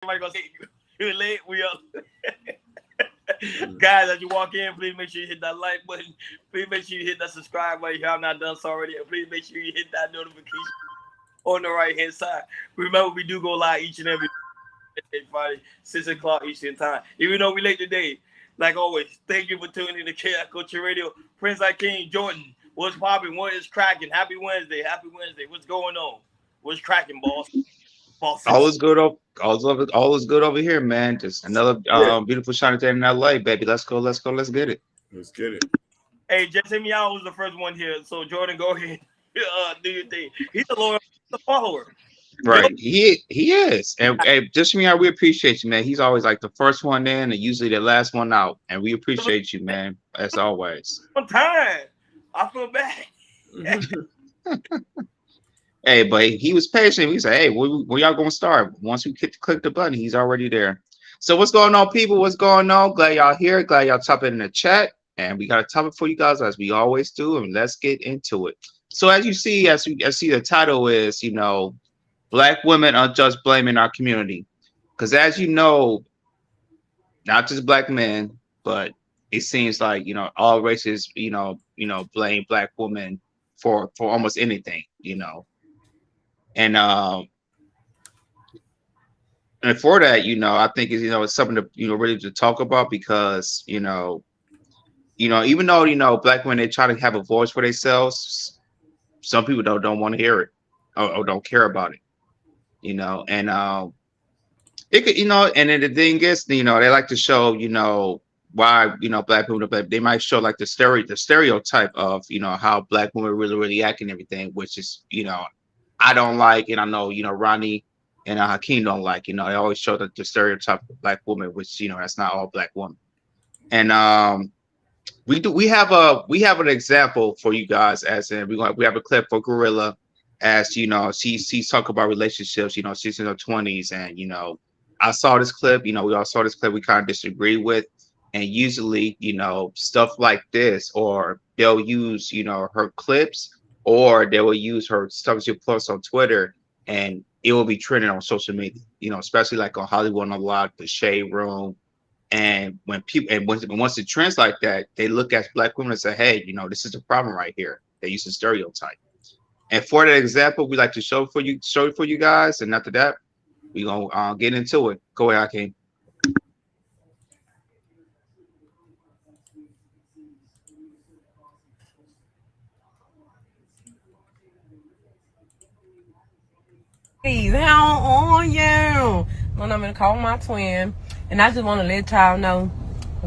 Everybody gonna say you're late. We up. Guys, as you walk in, please make sure you hit that like button. Please make sure you hit that subscribe button if you have not done so already. And please make sure you hit that notification on the right hand side. Remember, we do go live each and every Friday, 6 o'clock Eastern time. Even though we late today, like always, thank you for tuning in to Chaos Culture Radio. Prince King Jordan, what's popping? What is cracking? Happy Wednesday. Happy Wednesday. What's going on? What's cracking, boss? All Bosses. is good. All is good over here, man. Just another beautiful shiny day in LA, baby. Let's go. Let's go. Let's get it. Let's get it. Hey, Jesse Meow was the first one here. So, Jordan, go ahead. Do your thing. He's a loyal follower. Yo, Right. He is. And just me, we appreciate you, man. He's always like the first one in and usually the last one out. And we appreciate you, man, as always. on time. I feel bad. Hey, but he was patient. We said, hey, where y'all gonna start? Once we click the button, he's already there. So what's going on, people? What's going on? Glad y'all here. Glad y'all topping in the chat. And we got a topic for you guys as we always do. And let's get into it. So as you see, the title is, Black women are just blaming our community. Because as you know, not just black men, but it seems like, all races, blame black women for almost anything. And and for that, I think it's something to really to talk about because even though black women they try to have a voice for themselves, some people don't want to hear it or don't care about it. And it could and then the thing is they like to show why black people they might show like the stereotype of how black women really act and everything, which is I don't like, and I know Ronnie and Hakeem don't like. They always show the stereotype of black woman, which that's not all black women. And we have an example for you guys, as in we have a clip for Gorilla, as she's talking about relationships. She's in her 20s, and I saw this clip. We all saw this clip. We kind of disagree with, and usually stuff like this, or they'll use her clips, or they will use her stuff she posts on Twitter, and it will be trending on social media. Especially like on Hollywood Unlocked, the Shade Room, and when people and once it trends like that, they look at black women and say, "Hey, this is a problem right here." They use a stereotype. And for that example, we like to show it for you guys, and after that, we gonna get into it. Go ahead, Hakeem. Hey, how are you? I'm gonna call my twin, and I just want to let y'all know: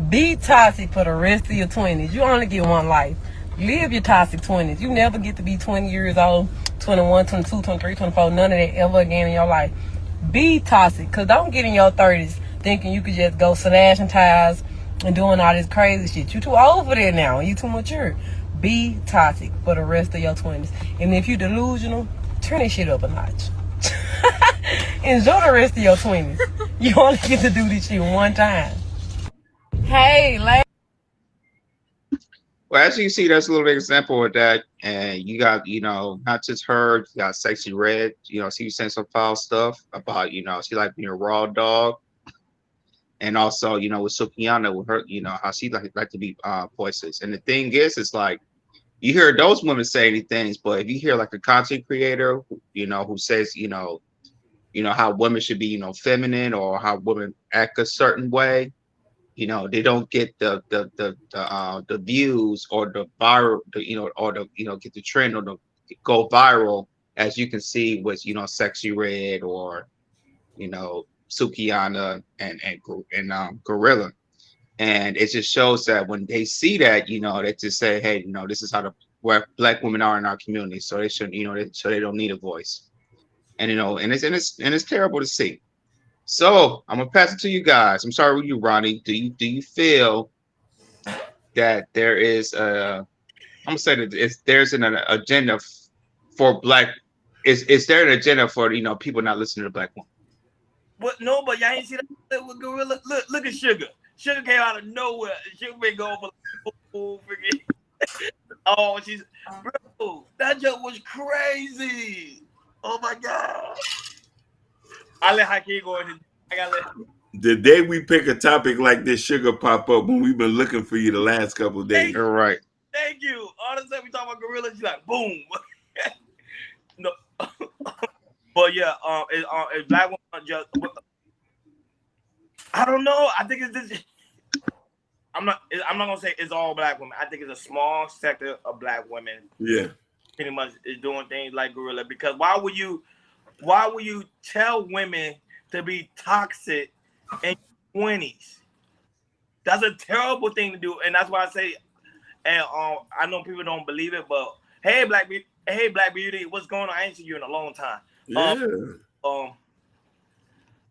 be toxic for the rest of your 20s. You only get one life. Live your toxic 20s. You never get to be 20 years old, 21, 22, 23, 24. None of that ever again in your life. Be toxic, cause don't get in your 30s thinking you could just go slashing tires and doing all this crazy shit. You too old for that now. You too mature. Be toxic for the rest of your 20s. And if you delusional, turn this shit up a notch. Enjoy the rest of your 20s. You only get to do this shit one time. Hey, Well, as you see, there's a little example of that, and you got not just her, you got Sexy Red. She was saying some foul stuff about she like being a raw dog, and also with Sukiana with her how she like to be voices. And the thing is, it's like you hear those women say things, but if you hear like a content creator who says how women should be feminine, or how women act a certain way, they don't get the views or the viral, or the get the trend or the go viral, as you can see with Sexy Red, or Sukiana and Gorilla. And it just shows that when they see that, they just say, hey, this is how where black women are in our community, so they should so they don't need a voice. And it's terrible to see. So I'm gonna pass it to you guys. I'm sorry with you, Ronnie. Do you feel that there is I'm gonna say that there's an agenda for black? Is there an agenda for people not listening to black women? What? No, but y'all ain't see that with Gorilla. Look at Sugar. Sugar came out of nowhere. Sugar been going for like, freaking. Oh, bro. That joke was crazy. Oh my god. I let Hakeem go ahead. I gotta let. The day we pick a topic like this, sugar pop up when we've been looking for you the last couple of Thank, days. You're right. thank you. All of a sudden we talk about gorillas, she's like, boom. No, but yeah, it's black women just. I don't know. I think it's this. I'm not. I'm not gonna say it's all black women. I think it's a small sector of black women Yeah. pretty much is doing things like gorilla. Because why would you tell women to be toxic in your 20s? That's a terrible thing to do, and that's why I say. And I know people don't believe it, but hey Black Beauty, what's going on? I ain't seen you in a long time. Um, Yeah. um,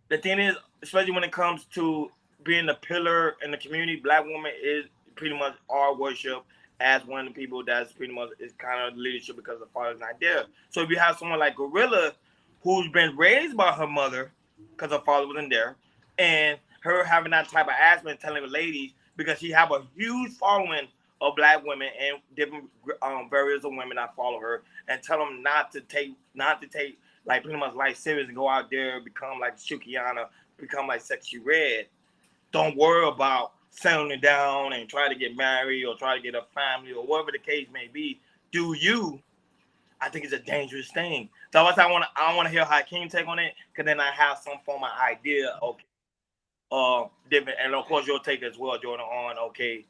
the thing is, especially when it comes to being a pillar in the community, black woman is pretty much our worship as one of the people that's pretty much is kind of leadership because the father's not there. So if you have someone like Gorilla, who's been raised by her mother because her father wasn't there, and her having that type of aspect, telling the ladies because she have a huge following of black women and different various of women that follow her, and tell them not to take like pretty much life serious and go out there become like Shukiana, become like Sexy Red. Don't worry about settling down and try to get married or try to get a family or whatever the case may be. Do you? I think it's a dangerous thing. So I want to hear Hakeem take on it, because then I have some form of idea. Okay, different, and of course your take as well, Jordan. On okay,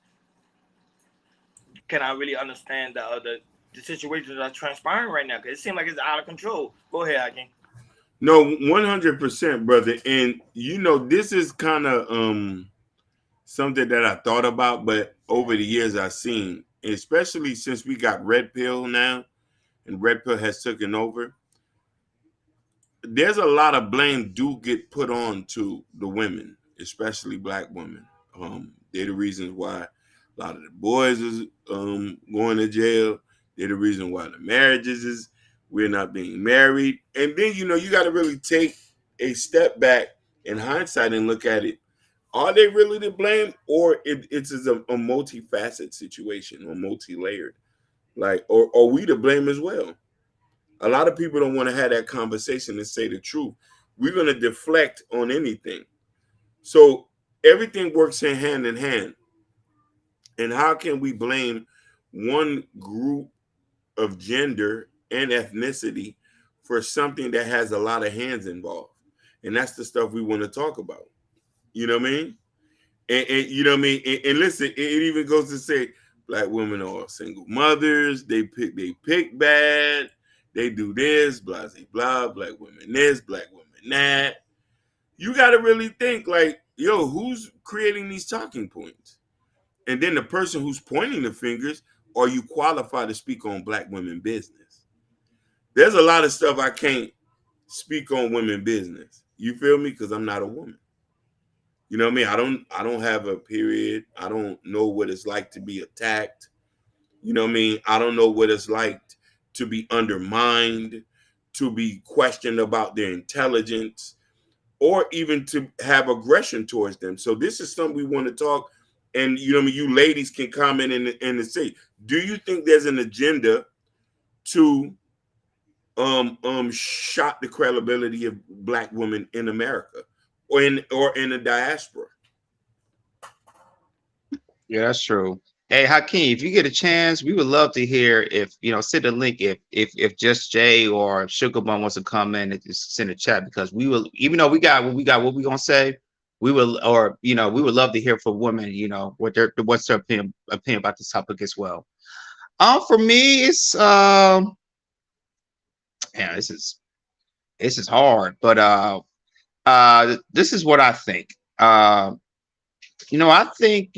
can I really understand the situations that are transpiring right now? Because it seems like it's out of control. Go ahead, Hakeem. No, 100%, brother. And this is kind of something that I thought about, but over the years I've seen, especially since we got red pill now, and red pill has taken over. There's a lot of blame do get put on to the women, especially black women. They're the reasons why a lot of the boys is going to jail. They're the reason why the marriages is we're not being married. And then you got to really take a step back in hindsight and look at it. Are they really to blame, or it's a multifaceted situation or multi-layered? Like, or are we to blame as well? A lot of people don't want to have that conversation and say the truth. We're going to deflect on anything. So everything works in hand. And how can we blame one group of gender and ethnicity for something that has a lot of hands involved? And that's the stuff we want to talk about. You know what I mean? And you know what I mean? And listen, it even goes to say black women are single mothers. They pick bad. They do this, blah, blah, blah. Black women this, black women that. You got to really think like, yo, who's creating these talking points? And then the person who's pointing the fingers, are you qualified to speak on black women business? There's a lot of stuff I can't speak on women business. You feel me? Because I'm not a woman. You know what I mean? I don't have a period. I don't know what it's like to be attacked. You know what I mean? I don't know what it's like to be undermined, to be questioned about their intelligence, or even to have aggression towards them. So this is something we want to talk. And you know what I mean? You ladies can comment and say, do you think there's an agenda to shot the credibility of black women in America or in the diaspora? Yeah, that's true. Hey, Hakeem, if you get a chance, we would love to hear if send a link if Just Jay or Sugar Bun wants to come in and just send a chat, because we will, even though what we gonna say, we will, or we would love to hear from women, what's their opinion about this topic as well. For me, it's yeah, this is hard, but this is what I think. I think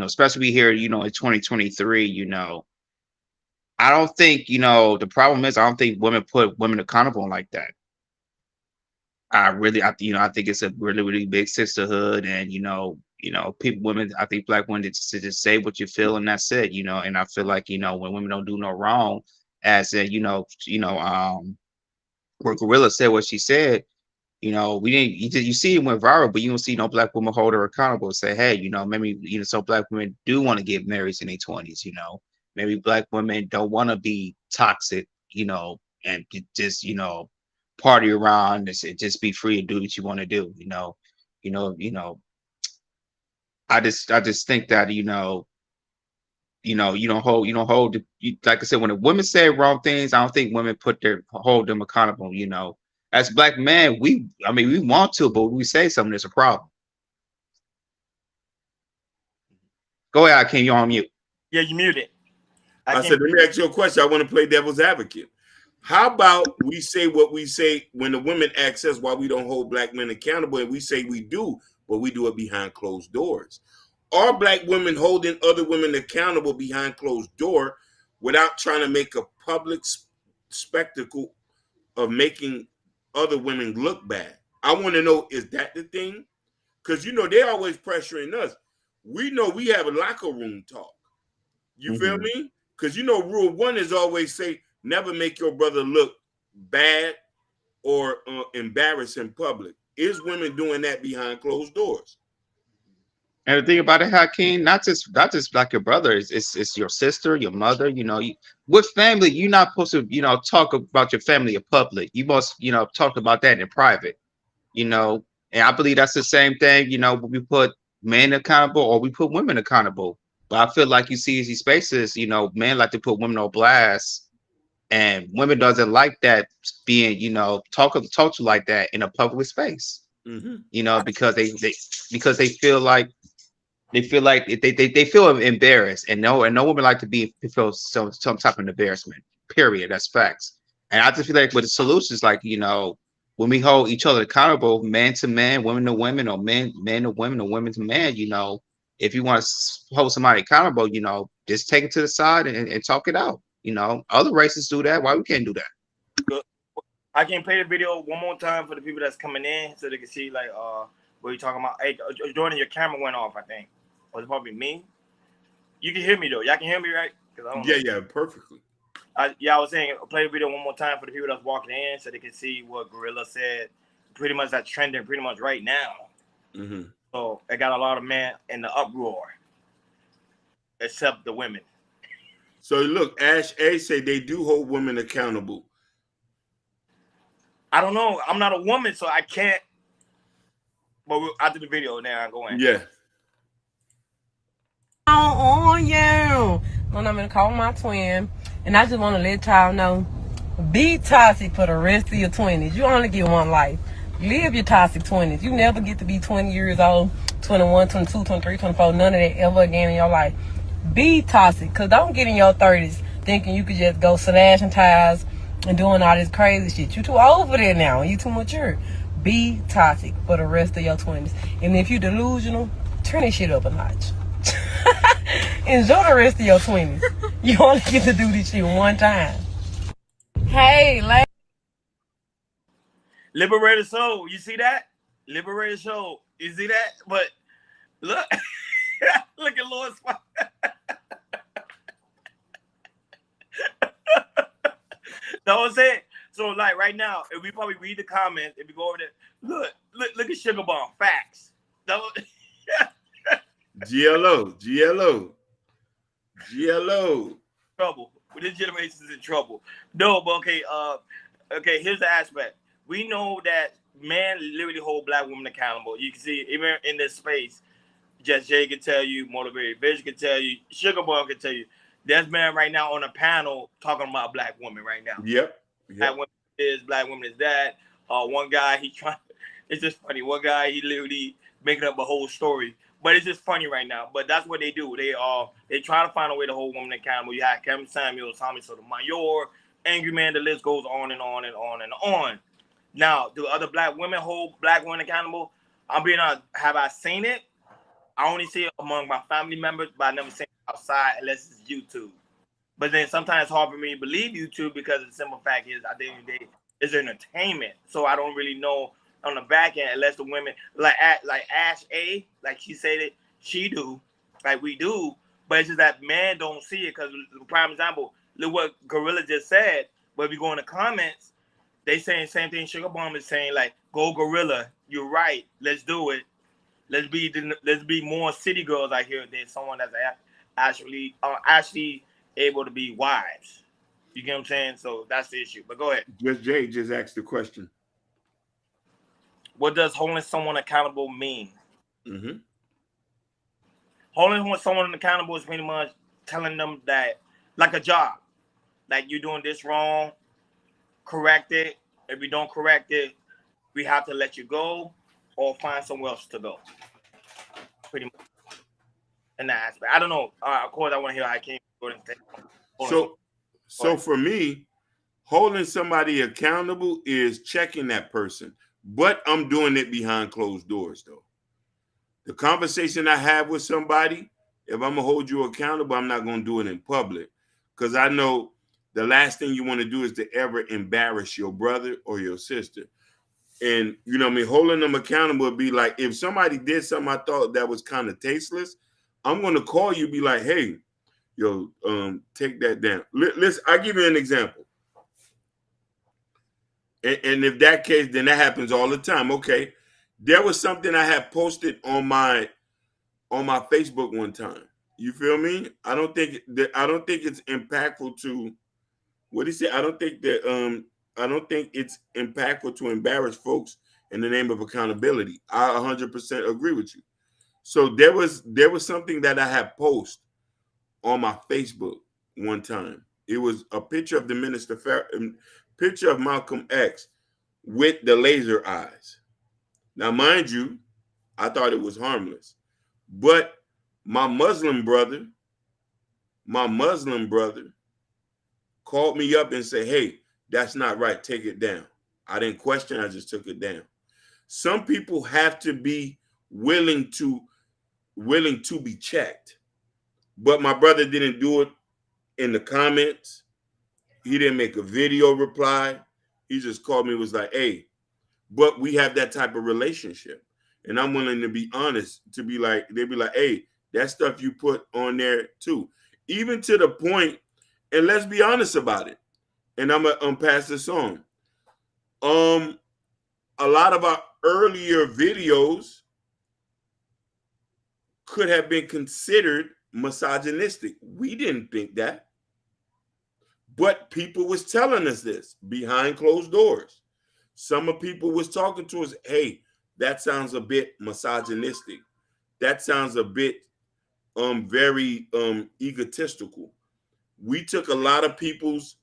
especially here, in 2023, I don't think, the problem is I don't think women put women accountable like that. I think it's a really, really big sisterhood, and women. I think black women just say what you feel, and that's it. And I feel like when women don't do no wrong, as in where Gorilla said what she said. We didn't. You see it went viral, but you don't see no black woman hold her accountable and say, hey, maybe so black women do want to get married in their 20s. Maybe black women don't want to be toxic, and just party around and just be free to do what you want to do. I just think that you don't hold like I said, when a women say wrong things, I don't think women hold them accountable. As black men, we want to, but when we say something, there's a problem. Go ahead, King, you're on mute. Yeah, you muted. I said, let me ask you a question. I want to play devil's advocate. How about we say what we say when the women ask us why we don't hold black men accountable, and we say we do, but we do it behind closed doors? Are black women holding other women accountable behind closed door without trying to make a public spectacle of making other women look bad? I want to know, is that the thing? Because, they're always pressuring us. We know we have a locker room talk. You feel me? Because, rule one is always say, never make your brother look bad or embarrassed in public. Is women doing that behind closed doors? And the thing about it, Hakeem, not just like your brother, it's your sister, your mother. With family, you're not supposed to, talk about your family in public. You must, talk about that in private. And I believe that's the same thing. When we put men accountable or we put women accountable. But I feel like you see these spaces, men like to put women on blast, and women doesn't like that being, talk to like that in a public space. Because they feel like. They feel embarrassed, and no woman like to feel some type of embarrassment. Period. That's facts. And I just feel like with the solutions, like when we hold each other accountable, man to man, women to women, or men to women, or women to man, if you want to hold somebody accountable, just take it to the side and talk it out. Other races do that. Why we can't do that? Good. I can play the video one more time for the people that's coming in so they can see like what you're talking about. Hey, Jordan, your camera went off, I think. Or it's probably me. You can hear me though. Y'all can hear me, right? Yeah, perfectly. I was saying, play the video one more time for the people that's walking in so they can see what Gorilla said. Pretty much that's trending pretty much right now. So it got a lot of men in the uproar, except the women. So look, Ash A say they do hold women accountable. I don't know. I'm not a woman, so I can't. But after the video, now I'm going. Yeah. On you. When I'm gonna call my twin, and I just want to let y'all know, be toxic for the rest of your 20s. You only get one life. Live your toxic 20s. You never get to be 20 years old, 21, 22, 23, 24, none of that ever again in your life. Be toxic, because don't get in your 30s thinking you could just go slashing tires and doing all this crazy shit. You too old for that now. You too mature. Be toxic for the rest of your 20s. And if you delusional, turn this shit up a notch. Enjoy the rest of your 20s. You only get to do this shit one time. Hey, Liberated Soul, you see that? Liberated Soul, you see that? But look, look at Lord Spot. That was it. So like right now, if we probably read the comments, if we go over there, look at Sugar Bomb. Facts. That was, GLO. trouble. This generation is in trouble. No, but okay. Here's the aspect. We know that men literally hold black women accountable. You can see even in this space. Just Jay can tell you, Motivated Vision can tell you, Sugar Bomb can tell you. There's man right now on a panel talking about black women right now. Yep. Black women black women is that. One guy it's just funny. One guy he literally making up a whole story. But it's just funny right now. But that's what they do. They try to find a way to hold women accountable. You have Kevin Samuels, Tommy Sotomayor, Angry Man. The list goes on and on and on and on. Now, do other black women hold black women accountable? I'm being honest. Have I seen it? I only see it among my family members, but I never seen it outside unless it's YouTube. But then sometimes it's hard for me to believe YouTube because the simple fact is at the end of the day, it's entertainment. So I don't really know on the back end unless the women like Ash A, like she said it, she do, like we do, but it's just that men don't see it because prime example, look what Gorilla just said. But if you go in the comments, they saying the same thing Sugar Bomb is saying, like, go Gorilla, you're right, let's do it. Let's be more city girls out here than someone that's actually able to be wives. You get what I'm saying? So that's the issue. But go ahead. Just Jay just asked the question. What does holding someone accountable mean? Mm-hmm. Holding someone accountable is pretty much telling them that, like a job, like you're doing this wrong, correct it. If you don't correct it, we have to let you go or find somewhere else to go. Pretty much in that aspect. I don't know. Of course, I want to hear how I came. So for me, holding somebody accountable is checking that person, but I'm doing it behind closed doors though. The conversation I have with somebody, if I'm gonna hold you accountable, I'm not gonna do it in public, because I know the last thing you want to do is to ever embarrass your brother or your sister. And you know what I mean, holding them accountable would be like, if somebody did something I thought that was kind of tasteless, I'm gonna call you, be like, hey, yo, take that down. Listen, I'll give you an example. And if that case, then that happens all the time. Okay. There was something I had posted on my Facebook one time. You feel me? I don't think it's impactful to what he said. I don't think it's impactful to embarrass folks in the name of accountability. I 100% agree with you. So there was something that I had posted on my Facebook one time. It was a picture of the picture of Malcolm X with the laser eyes. Now, mind you, I thought it was harmless, but my Muslim brother called me up and said, hey, that's not right. Take it down. I didn't question. I just took it down. Some people have to be willing to be checked. But my brother didn't do it in the comments. He didn't make a video reply. He just called me and was like, hey, but we have that type of relationship. And I'm willing to be honest, to be like, they'd be like, hey, that stuff you put on there too. Even to the point, and let's be honest about it. And I'm going to pass this on. A lot of our earlier videos could have been considered misogynistic. We didn't think that. But people was telling us this behind closed doors. Some of people was talking to us, hey, that sounds a bit misogynistic. That sounds a bit very egotistical. We took a lot of people's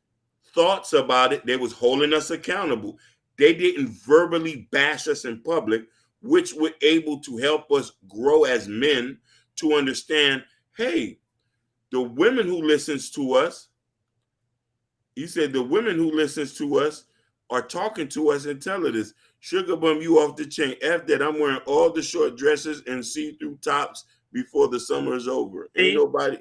thoughts about it. They was holding us accountable. They didn't verbally bash us in public, which were able to help us grow as men to understand, hey, the women who listens to us, he said the women who listens to us are talking to us and telling us, sugar bum, you off the chain. F that, I'm wearing all the short dresses and see-through tops before the summer is over. Ain't nobody.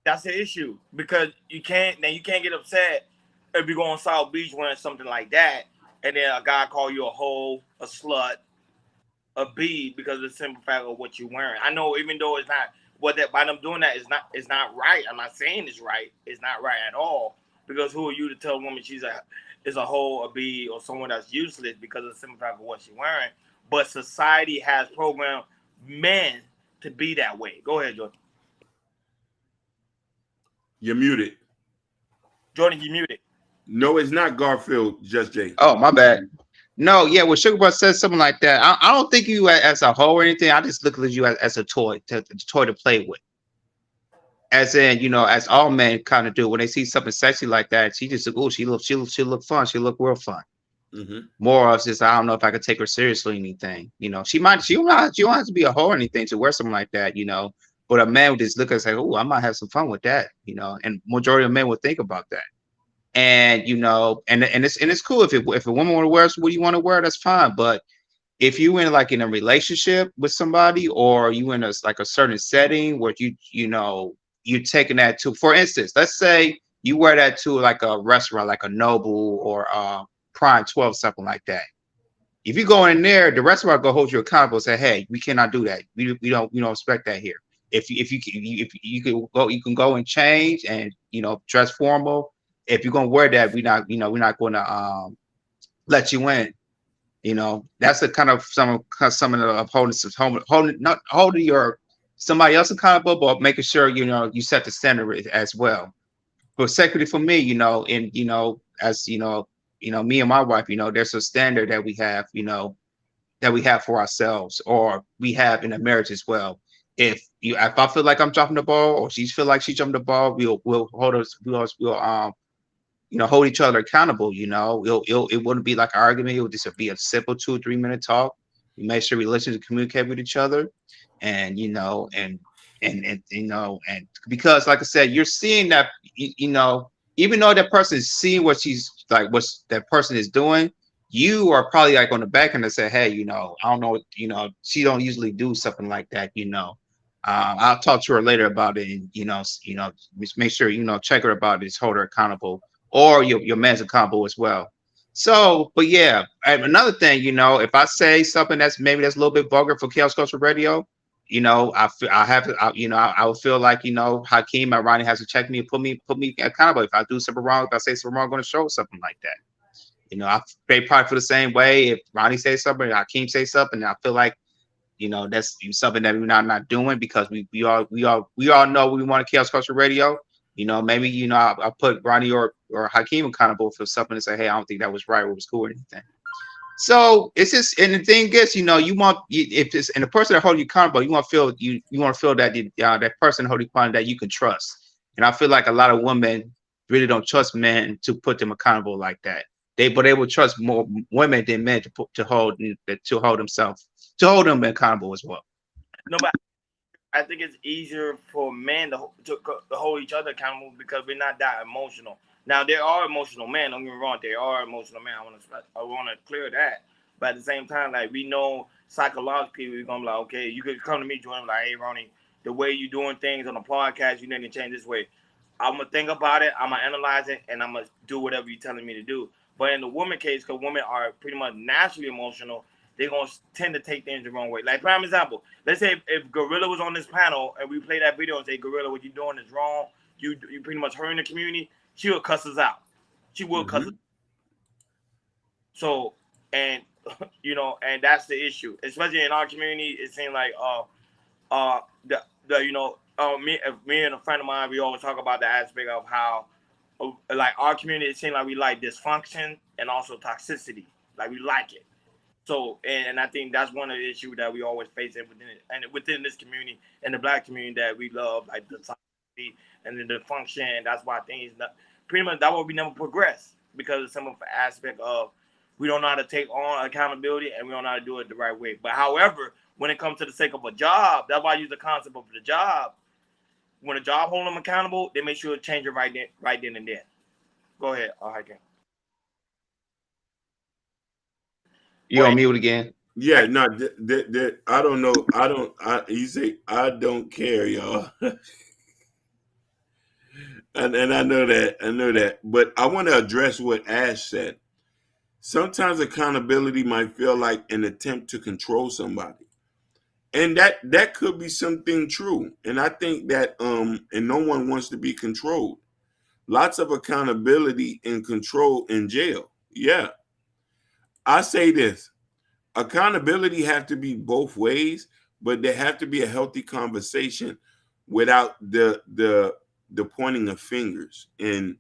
That's the issue, because you can't get upset if you go on South Beach wearing something like that, and then a guy call you a hoe, a slut, a B, because of the simple fact of what you're wearing. I know, even though it's not what that by them doing that is not right. I'm not saying it's right. It's not right at all. Because who are you to tell a woman she's a hoe, a B, or someone that's useless because of the simple fact of what she's wearing? But society has programmed men to be that way. Go ahead, Jordan. You're muted. Jordan, you muted. No, it's not Garfield, just Jay. Oh, my bad. No, yeah, when Sugar Butt says something like that, I don't think you as a hoe or anything. I just look at you as a toy to play with. As in, you know, as all men kind of do when they see something sexy like that, she just like, oh, she look fun. She look real fun. Mm-hmm. More of just, I don't know if I could take her seriously or anything. You know, she don't have to be a hoe or anything to wear something like that, you know. But a man would just look and say, oh, I might have some fun with that, you know. And majority of men would think about that. And you know, and it's cool if a woman want to wear what you want to wear, that's fine. But if you in like in a relationship with somebody, or you in a certain setting where you know you're taking that to, for instance, let's say you wear that to like a restaurant, like a Noble or Prime 12, something like that. If you go in there, the restaurant go hold you accountable and say, hey, we cannot do that. We don't expect that here. If you can go and change and, you know, dress formal. If you're gonna wear that, we're not gonna let you in. You know, that's the kind of some of the opponents holding your somebody else accountable, but making sure, you know, you set the standard as well. for security for me, and as me and my wife, there's a standard that we have for ourselves, or we have in a marriage as well. If I feel like I'm dropping the ball, or she feel like she jumped the ball, we'll hold us, we'll hold each other accountable. It wouldn't be like an argument. It would just be a simple 2 or 3 minute talk. We make sure we listen to communicate with each other, and and because, like I said, you're seeing that, even though that person is seeing what that person is doing, you are probably like on the back end and say, hey, I don't know, she don't usually do something like that. I'll talk to her later about it, and just make sure check her about it, hold her accountable, or your man's accountable as well. So, but yeah, and another thing, if I say something that's a little bit vulgar for Chaos Culture Radio, I would feel like, Hakeem and Ronnie has to check me and put me accountable if I do something wrong. If I say something wrong, I'm going to show something like that. They probably feel the same way. If Ronnie says something, Hakeem says something, I feel like, that's something that we're not doing, because we all know we want to Chaos Culture Radio. Maybe I put Ronnie or Hakeem accountable for something and say, hey, I don't think that was right, or was cool or anything. So it's just, and the thing is, if it's, and the person that hold you accountable, you want to feel that that person holding you accountable that you can trust. And I feel like a lot of women really don't trust men to put them accountable like that. But they will trust more women than men to hold them accountable as well. No, but I think it's easier for men to hold each other accountable because we're not that emotional. Now there are emotional men. Don't get me wrong. There are emotional men. I want to clear that. But at the same time, like, we know psychologically, we're gonna be like, okay, you could come to me, Jordan, like, hey, Ronnie, the way you doing things on the podcast, you need to change this way. I'm gonna think about it. I'm gonna analyze it, and I'm gonna do whatever you're telling me to do. But in the woman case, because women are pretty much naturally emotional, they're gonna tend to take things the wrong way. Like, prime example, let's say if Gorilla was on this panel and we play that video and say, Gorilla, what you doing is wrong. You pretty much hurting the community. She will cuss us out. She will cuss us. So, and and that's the issue, especially in our community. It seems like me and a friend of mine, we always talk about the aspect of how, like, our community, it seems like we like dysfunction and also toxicity. Like, we like it. So, and I think that's one of the issues that we always face within this community and the Black community, that we love, like, the toxicity and the dysfunction. That's why things pretty much, that's why we never progress, because of some of the aspect of, we don't know how to take on accountability, and we don't know how to do it the right way. But however, when it comes to the sake of a job, that's why I use the concept of the job. When a job hold them accountable, they make sure to change it right then and there. Go ahead, Hakeem. You on mute again? Yeah, no, I don't know. You say I don't care, y'all. and I know that. But I want to address what Ash said. Sometimes accountability might feel like an attempt to control somebody. And that could be something true. And I think that and no one wants to be controlled. Lots of accountability and control in jail. Yeah. I say this. Accountability have to be both ways, but there have to be a healthy conversation without the pointing of fingers, and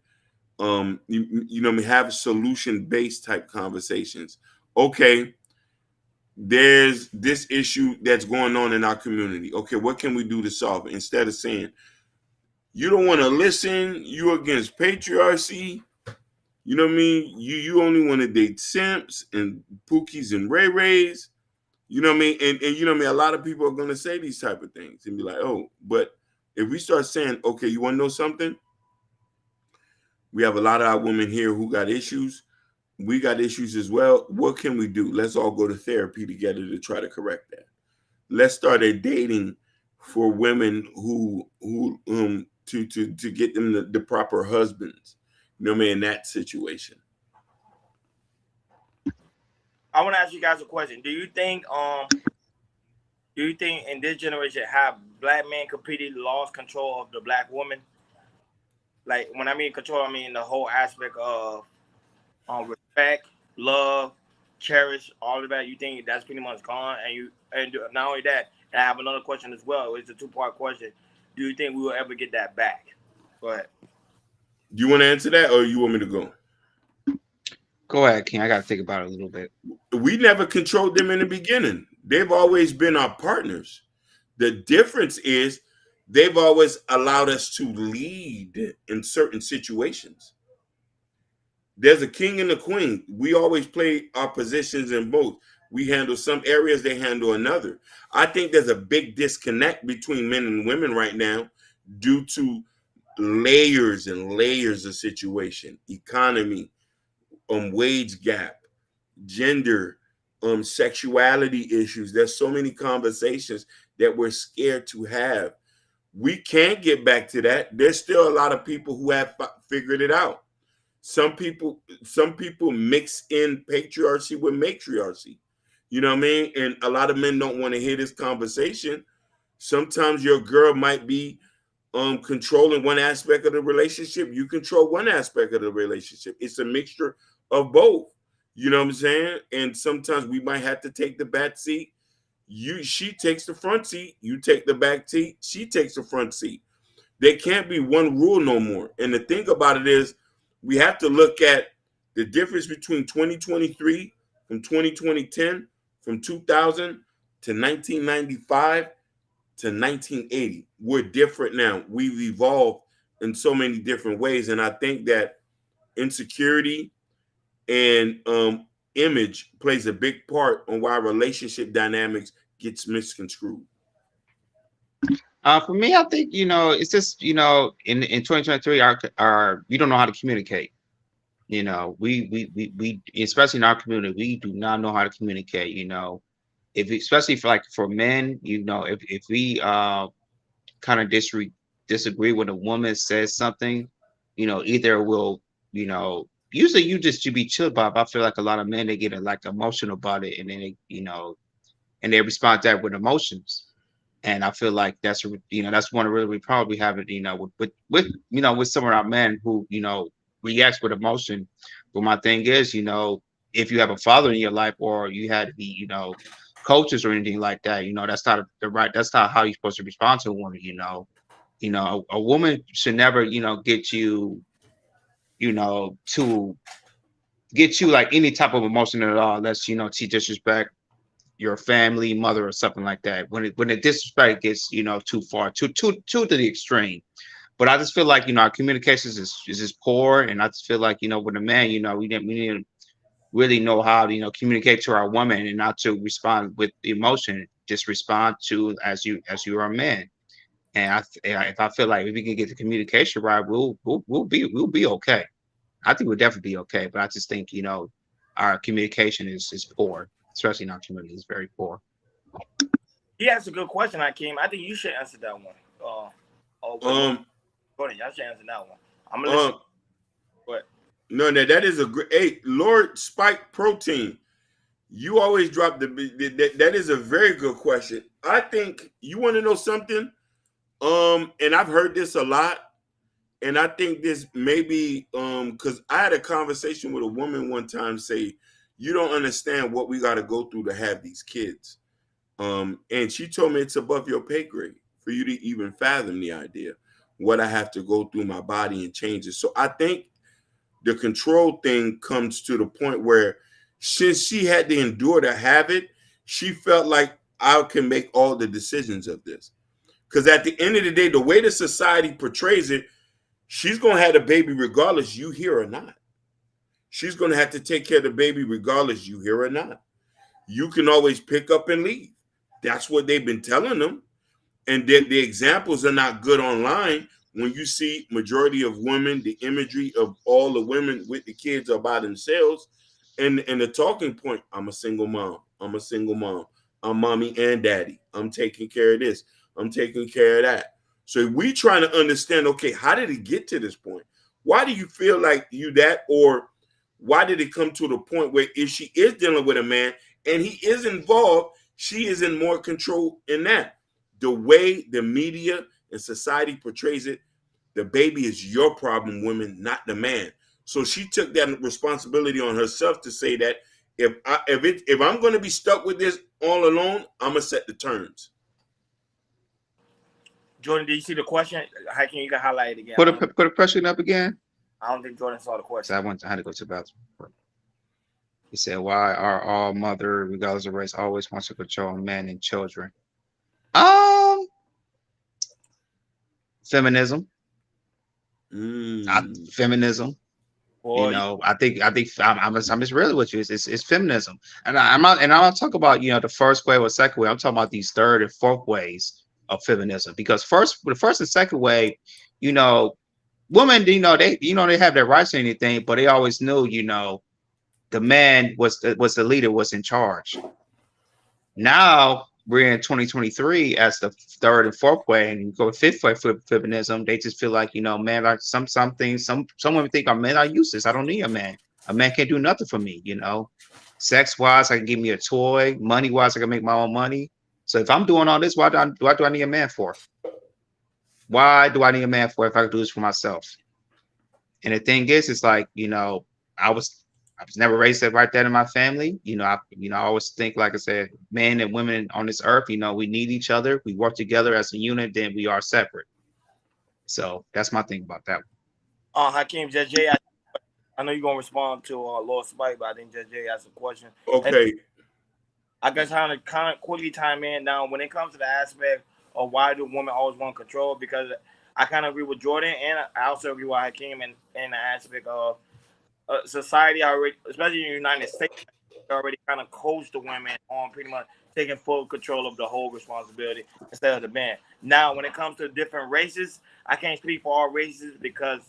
have solution based type conversations. Okay, there's this issue that's going on in our community. Okay, what can we do to solve it? Instead of saying, you don't want to listen, you against patriarchy, you know what I mean? You only want to date simps and pookies and ray rays. You know what I mean? And you know what I mean? A lot of people are going to say these type of things and be like, oh, but if we start saying, okay, you want to know something? We have a lot of our women here who got issues. We got issues as well. What can we do? Let's all go to therapy together to try to correct that. Let's start a dating for women who to get them the proper husbands. You know what I mean? In that situation. I want to ask you guys a question. Do you think in this generation, have Black men completely lost control of the Black woman? Like, when I mean control, I mean the whole aspect of respect, love, cherish, all of that. You think that's pretty much gone? And not only that, and I have another question as well. It's a two-part question. Do you think we will ever get that back? Go ahead. Do you want to answer that, or you want me to go? Go ahead, King. I got to think about it a little bit. We never controlled them in the beginning. They've always been our partners. The difference is they've always allowed us to lead in certain situations. There's a king and a queen. We always play our positions in both. We handle some areas, they handle another. I think there's a big disconnect between men and women right now due to layers and layers of situation, economy, wage gap, gender, sexuality issues. There's so many conversations that we're scared to have. We can't get back to that. There's still a lot of people who have figured it out. Some people mix in patriarchy with matriarchy. You know what I mean? And a lot of men don't want to hear this conversation. Sometimes your girl might be controlling one aspect of the relationship. You control one aspect of the relationship. It's a mixture of both. You know what I'm saying? And sometimes we might have to take the back seat. She takes the front seat. You take the back seat. She takes the front seat. There can't be one rule no more. And the thing about it is, we have to look at the difference between 2023 from 2010, from 2000 to 1995 to 1980. We're different now. We've evolved in so many different ways. And I think that insecurity and image plays a big part on why relationship dynamics gets misconstrued. For me, I think it's just in 2023, our we don't know how to communicate. We especially in our community, we do not know how to communicate. If especially for men, if we kind of disagree when a woman says something, either we'll usually you just should be chill about it. I feel like a lot of men, they get like emotional about it, and then and they respond to that with emotions. And I feel like that's one of really we probably have it with some of our men who reacts with emotion. But my thing is, if you have a father in your life, or you had to be coaches or anything like that, that's not that's not how you're supposed to respond to a woman. A woman should never get you to get you like any type of emotion at all, unless she disrespect your family, mother, or something like that. When the disrespect gets too far, to the extreme. But I just feel like our communications is just poor, and I just feel like with a man, we need to really know how to communicate to our woman, and not to respond with emotion. Just respond to as you are a man. And if I feel like if we can get the communication right, we'll be okay. I think we'll definitely be okay. But I just think our communication is poor, especially in our community. It's very poor. He asked a good question, Hakeem. I think you should answer that one. Go ahead, y'all should answer that one. I'm gonna listen. What? No, that is a great. Hey, Lord Spike Protein, you always drop that is a very good question. I think you want to know something. And I've heard this a lot, and I think this maybe because I had a conversation with a woman one time say, you don't understand what we got to go through to have these kids. And she told me it's above your pay grade for you to even fathom the idea what I have to go through my body and change it. So I think the control thing comes to the point where since she had to endure to have it, she felt like I can make all the decisions of this. Because at the end of the day, the way the society portrays it, she's going to have the baby regardless you hear or not. She's going to have to take care of the baby regardless you hear or not. You can always pick up and leave. That's what they've been telling them. And the examples are not good online. When you see majority of women, the imagery of all the women with the kids are by themselves. And the talking point, I'm a single mom. I'm a single mom. I'm mommy and daddy. I'm taking care of this. I'm taking care of that. So we trying to understand, okay, how did it get to this point? Why do you feel like you that? Or why did it come to the point where if she is dealing with a man and he is involved, she is in more control in that? The way the media and society portrays it, the baby is your problem, women, not the man. So she took that responsibility on herself to say that if I'm going to be stuck with this all alone, I'm gonna set the terms. Jordan, did you see the question? How can you highlight it again? Put a question up again. I don't think Jordan saw the So question. I had to go to the bathroom. He said, "Why are all mother, regardless of race, always wants to control men and children?" Um, feminism. Mm. Feminism. You Boy, know, I think I'm just really with you. It's feminism, and I'm not talking about the first wave or second wave. I'm talking about these third and fourth ways of feminism because the first and second wave, you know, women, they have their rights and anything, but they always knew, the man was the leader, was in charge. Now we're in 2023 as the third and fourth way, and go fifth way for feminism. They just feel like men are some things. Some women think men are useless. I don't need a man. A man can't do nothing for me. Sex wise, I can give me a toy. Money wise, I can make my own money. So if I'm doing all this, why do I need a man for? Why do I need a man for if I can do this for myself? And the thing is, it's like, I was I was never raised right there in my family. I always think, like I said, men and women on this earth, we need each other. We work together as a unit, then we are separate. So that's my thing about that. Hakeem JJ, I know you're gonna respond to Lord Spike, but I think JJ asked a question. And Okay. I guess kind of quickly time in now when it comes to the aspect of why do women always want control, because I kind of agree with Jordan, and I also agree with Hakeem in the aspect of society already, especially in the United States, already kind of coached the women on pretty much taking full control of the whole responsibility instead of the man. Now, when it comes to different races, I can't speak for all races because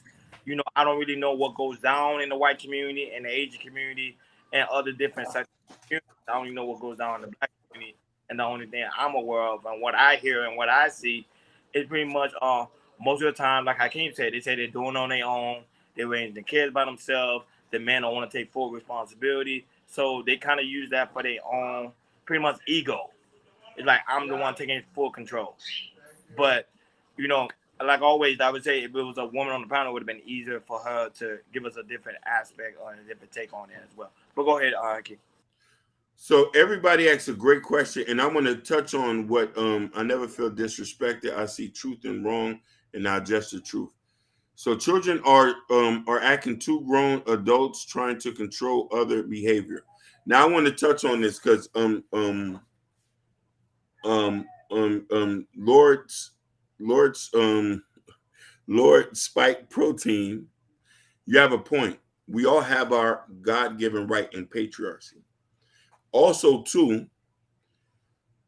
I don't really know what goes down in the white community and the Asian community and other different sections of the community. I only know what goes down in the black community, and the only thing I'm aware of and what I hear and what I see is pretty much most of the time, like Hakeem said, they say they're doing on their own. They're raising the kids by themselves. The men don't want to take full responsibility, so they kind of use that for their own, pretty much ego. It's like I'm the one taking full control. But you know, like always, I would say if it was a woman on the panel, it would have been easier for her to give us a different aspect or a different take on it as well. But go ahead, Keith. So everybody asks a great question, and I want to touch on what I never feel disrespected. I see truth and wrong, and I adjust the truth. So children are acting two grown adults trying to control other behavior. Now I want to touch on this because Lord's Lord Spike Protein, you have a point. We all have our God-given right in patriarchy. Also, too,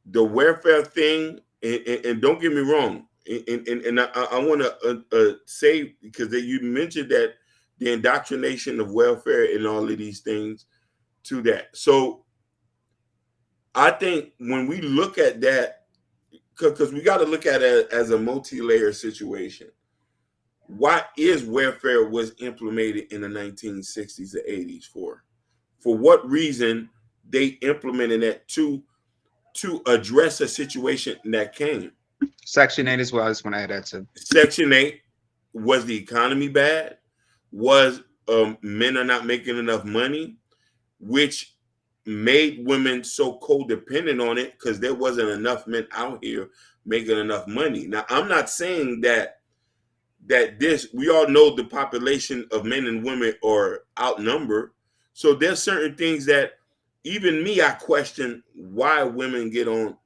the welfare thing, and don't get me wrong, and I want to say, because you mentioned that the indoctrination of welfare and all of these things to that. So I think when we look at that, because we got to look at it as a multi-layer situation. Why is welfare was implemented in the 1960s or 80s for? For what reason they implemented that to address a situation that came? Section 8 as well. I just want to add that too. Section 8, was the economy bad? Was men are not making enough money, which made women so codependent on it because there wasn't enough men out here making enough money. Now, I'm not saying that this, we all know the population of men and women are outnumbered. So there's certain things that even me, I question why women get on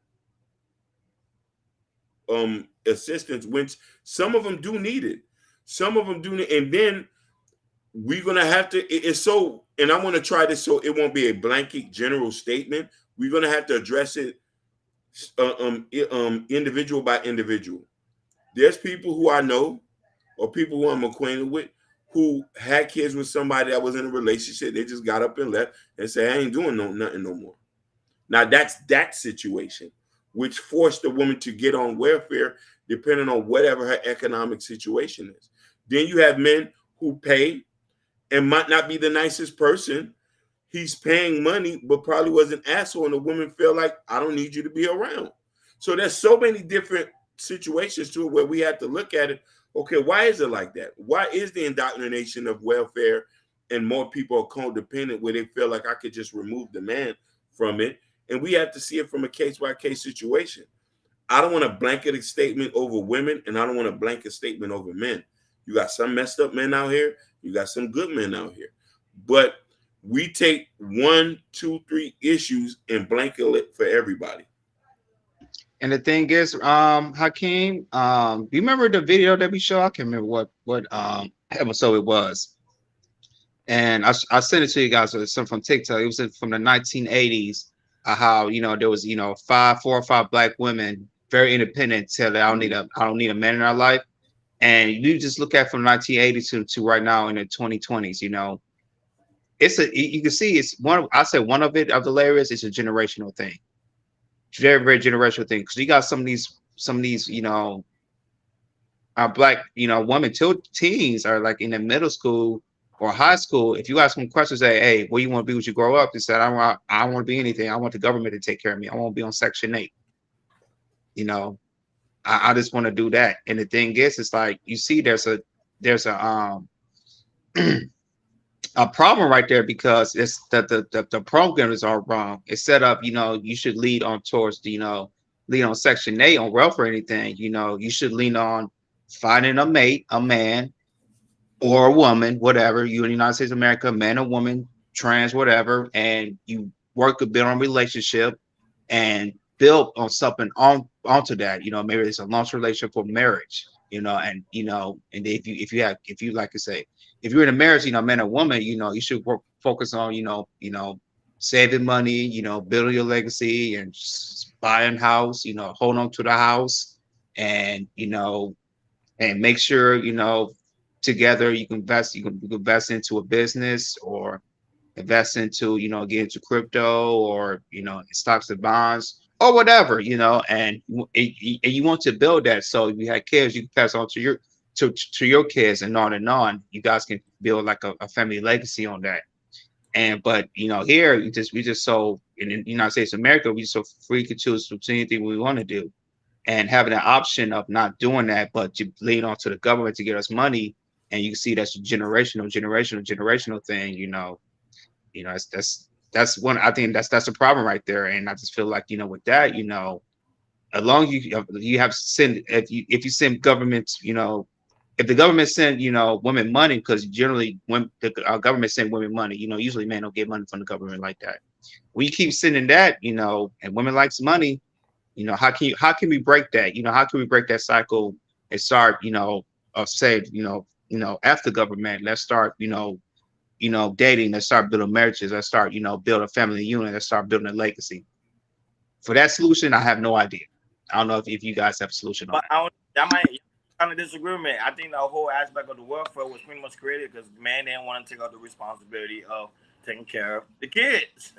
assistance, which some of them do need it. Some of them do need, and then we're gonna have to. It's so, and I want to try this so it won't be a blanket general statement. We're gonna have to address it individual by individual. There's people who I know or people who I'm acquainted with who had kids with somebody that was in a relationship. They just got up and left and said, I ain't doing nothing no more. Now that's that situation, which forced the woman to get on welfare depending on whatever her economic situation is. Then you have men who pay and might not be the nicest person. He's paying money, but probably was an asshole, and the woman feel like, I don't need you to be around. So there's so many different situations to it where we have to look at it. Okay, why is it like that? Why is the indoctrination of welfare and more people are codependent where they feel like I could just remove the man from it? And we have to see it from a case-by-case situation. I don't want a blanket statement over women, and I don't want a blanket statement over men. You got some messed up men out here, You got some good men out here, but we take one, two, three issues and blanket it for everybody. And the thing is, Hakeem, you remember the video that we showed? I can't remember what episode it was. And I sent it to you guys. It's some from TikTok. It was from the 1980s. How there was four or five black women, very independent, tell that I don't need a man in our life. And you just look at from 1980 to right now in the 2020s. You can see it's one. I said one of it of the layers is a generational thing. Very very generational thing because you got some of these black women till teens are like in the middle school or high school. If you ask them questions, say, hey, what do you want to be when you grow up? They said, I don't want to be anything. I want the government to take care of me. I want to be on Section 8. I just want to do that. And the thing is, it's like you see there's a a problem right there because it's that the programs are wrong. It's set up, you should lead on towards lead on Section 8 on welfare or anything. You should lean on finding a mate, a man or a woman, whatever. You in the United States of America, man or woman, trans, whatever, and you work to build on relationship and build on something onto that. Maybe it's a long relationship for marriage. And if you like to say, if you're in a marriage, man or woman, you should focus on, saving money, building your legacy and buying house, hold on to the house and, and make sure, together you can invest into a business or invest into, get into crypto or, stocks and bonds or whatever, and you want to build that. So if you have kids, you can pass on to your kids and on and on. You guys can build like a family legacy on that. But here we just so in the United States of America, we so free to choose to do anything we want to do. And having an option of not doing that, but to lean onto the government to get us money. And you can see that's a generational thing, that's one. I think that's a problem right there. And I just feel like, with that, as long as you have send if you send governments, if the government send, women money, because generally when the government send women money, usually men don't get money from the government like that. We keep sending that, and women likes money, how can we break that? How can we break that cycle and start, say, after government, let's start, dating, let's start building marriages, let's start, build a family unit, let's start building a legacy. For that solution, I have no idea. I don't know if you guys have a solution on But that. I might kind of disagree with me. I think the whole aspect of the welfare was pretty much created because man didn't want to take out the responsibility of taking care of the kids.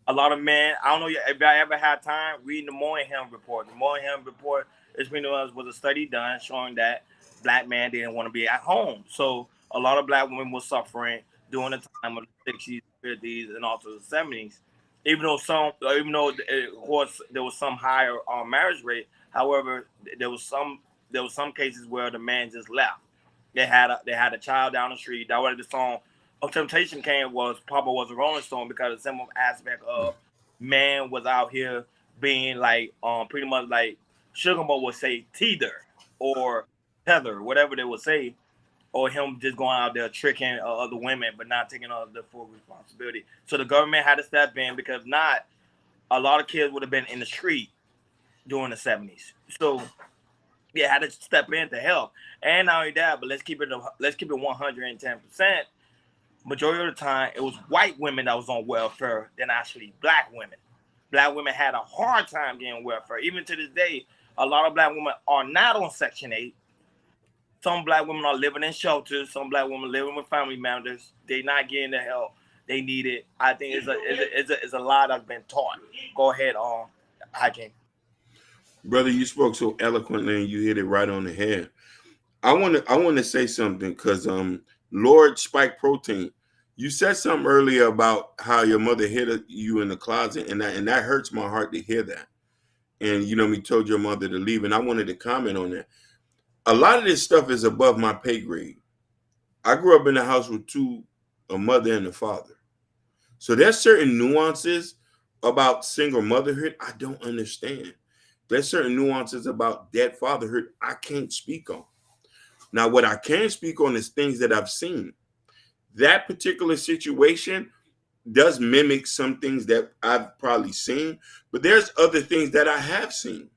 A lot of men, I don't know if I ever had time reading the Moynihan report. The Moynihan report is was a study done showing that black men didn't want to be at home. So a lot of black women were suffering during the time of the 60s, 50s, and also the 70s. Even though of course there was some higher marriage rate, however, there was some cases where the man just left. They had a child down the street. That was the song of Temptation came was Papa was a Rolling Stone because the simple aspect of man was out here being like pretty much like Sugar Mo would say teeter or tether, whatever they would say, or him just going out there tricking other women but not taking the full responsibility. So the government had to step in because not a lot of kids would have been in the street during the 70s. So they had to step in to help. And not only that, but let's keep it 110%. Majority of the time, it was white women that was on welfare than actually black women. Black women had a hard time getting welfare. Even to this day, a lot of black women are not on Section 8. Some black women are living in shelters. Some black women living with family members. They're not getting the help they need it. I think it's a lot that's been taught. Go ahead, Hakeem. Brother, you spoke so eloquently and you hit it right on the head. I want to say something because Lord Spike Protein, you said something earlier about how your mother hid you in the closet, and that hurts my heart to hear that. And we told your mother to leave, and I wanted to comment on that. A lot of this stuff is above my pay grade. I grew up in a house with a mother and a father. So there's certain nuances about single motherhood I don't understand. There's certain nuances about dead fatherhood I can't speak on. Now, what I can speak on is things that I've seen. that particular situation does mimic some things that I've probably seen, but there's other things that I have seen.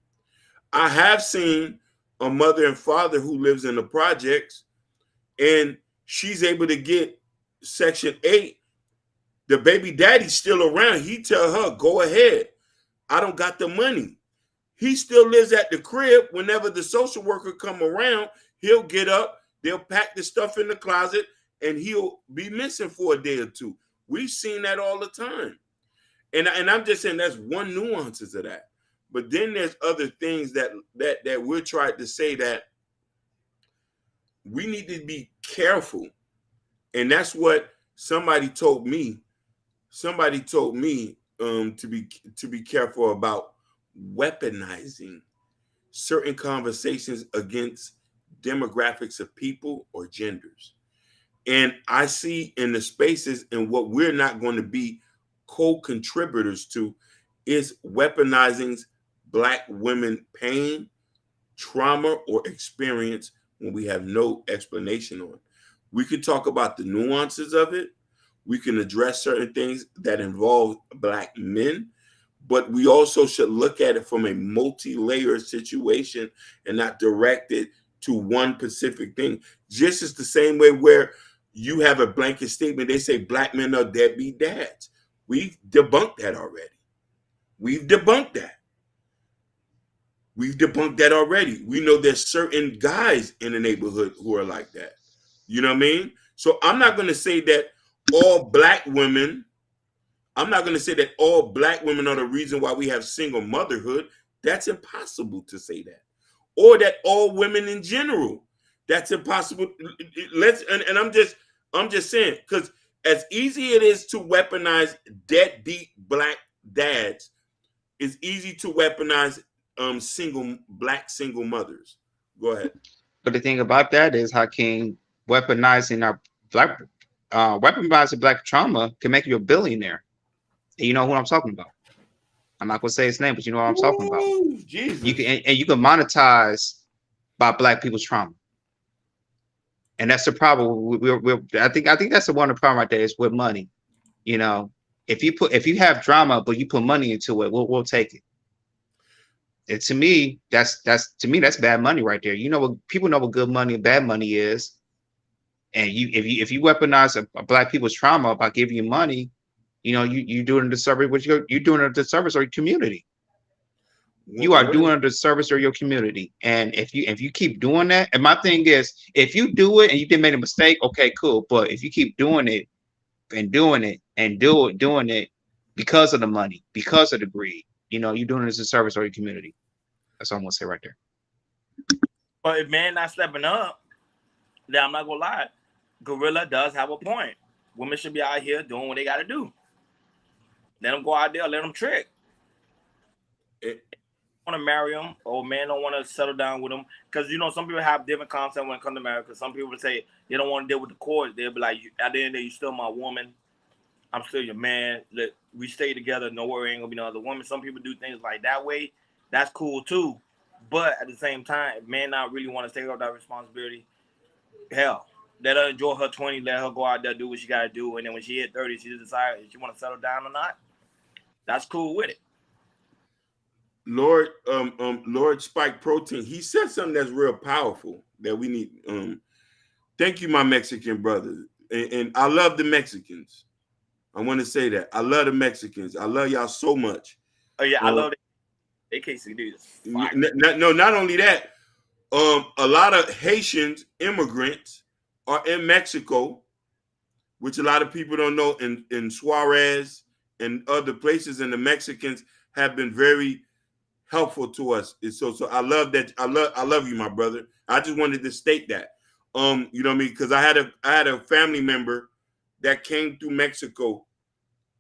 I have seen a mother and father who lives in the projects, and she's able to get Section 8. The baby daddy's still around. He tell her, go ahead. I don't got the money. He still lives at the crib. Whenever the social worker come around, he'll get up, they'll pack the stuff in the closet, and he'll be missing for a day or two. We've seen that all the time. And I'm just saying that's one nuances of that. But then there's other things that we're trying to say that we need to be careful. And that's what somebody told me. Somebody told me to be careful about weaponizing certain conversations against demographics of people or genders. And I see in the spaces, and what we're not going to be co-contributors to is weaponizing Black women pain, trauma, or experience when we have no explanation on it. We could talk about the nuances of it. We can address certain things that involve Black men, but we also should look at it from a multi-layered situation and not direct it to one specific thing. Just as the same way where you have a blanket statement, they say Black men are deadbeat dads. We've debunked that already. We've debunked that. We've debunked that already. We know there's certain guys in the neighborhood who are like that. You know what I mean? So I'm not going to say that all Black women, I'm not going to say that all Black women are the reason why we have single motherhood. That's impossible to say that. Or that all women in general. That's impossible. And I'm just saying, because as easy it is to weaponize deadbeat Black dads, it's easy to weaponize Black single mothers. Go ahead. But the thing about that is, Hakeem, weaponizing Black trauma can make you a billionaire. And you know who I'm talking about. I'm not gonna say his name, but you know what I'm talking about. Jesus. You can monetize by Black people's trauma, and that's the problem. I think that's the one of the problem right there is with money. You know, if you have drama but you put money into it, we'll take it. And to me, that's bad money right there. You know what people know what good money and bad money is, and if you weaponize a Black people's trauma by giving you money, you know you doing a disservice. You're doing a disservice of your community. You are doing a disservice of your community, and if you keep doing that, and my thing is, if you do it and you didn't make a mistake, okay, cool. But if you keep doing it and doing it and doing it because of the money, because of the greed, you know, you're doing this a service of your community. That's all I'm gonna say right there. But if man not stepping up, then I'm not gonna lie. Gorilla does have a point. Women should be out here doing what they gotta do. Let them go out there, let them trick. Want to marry them, or man don't want to settle down with them, because you know some people have different concepts when it comes to marriage. Because some people say they don't want to deal with the court. They'll be like, at the end of the day, you still my woman. I'm still your man. We stay together. No worry, ain't gonna be no other woman. Some people do things like that way. That's cool too. But at the same time, if man not really want to take up that responsibility, hell, let her enjoy her 20. Let her go out there, do what she got to do, and then when she hit 30, she decide if she want to settle down or not. That's cool with it. Lord Spike Protein, he said something that's real powerful that we need. Thank you, my Mexican brother. And I love the Mexicans. I want to say that. I love the Mexicans. I love y'all so much. Oh, yeah, I love it. AKCD. No, not only that, a lot of Haitians immigrants are in Mexico, which a lot of people don't know, in Suarez and other places, and the Mexicans have been very helpful to us. So I love that. I love you, my brother. I just wanted to state that. You know what I mean? Because I had a family member that came through Mexico,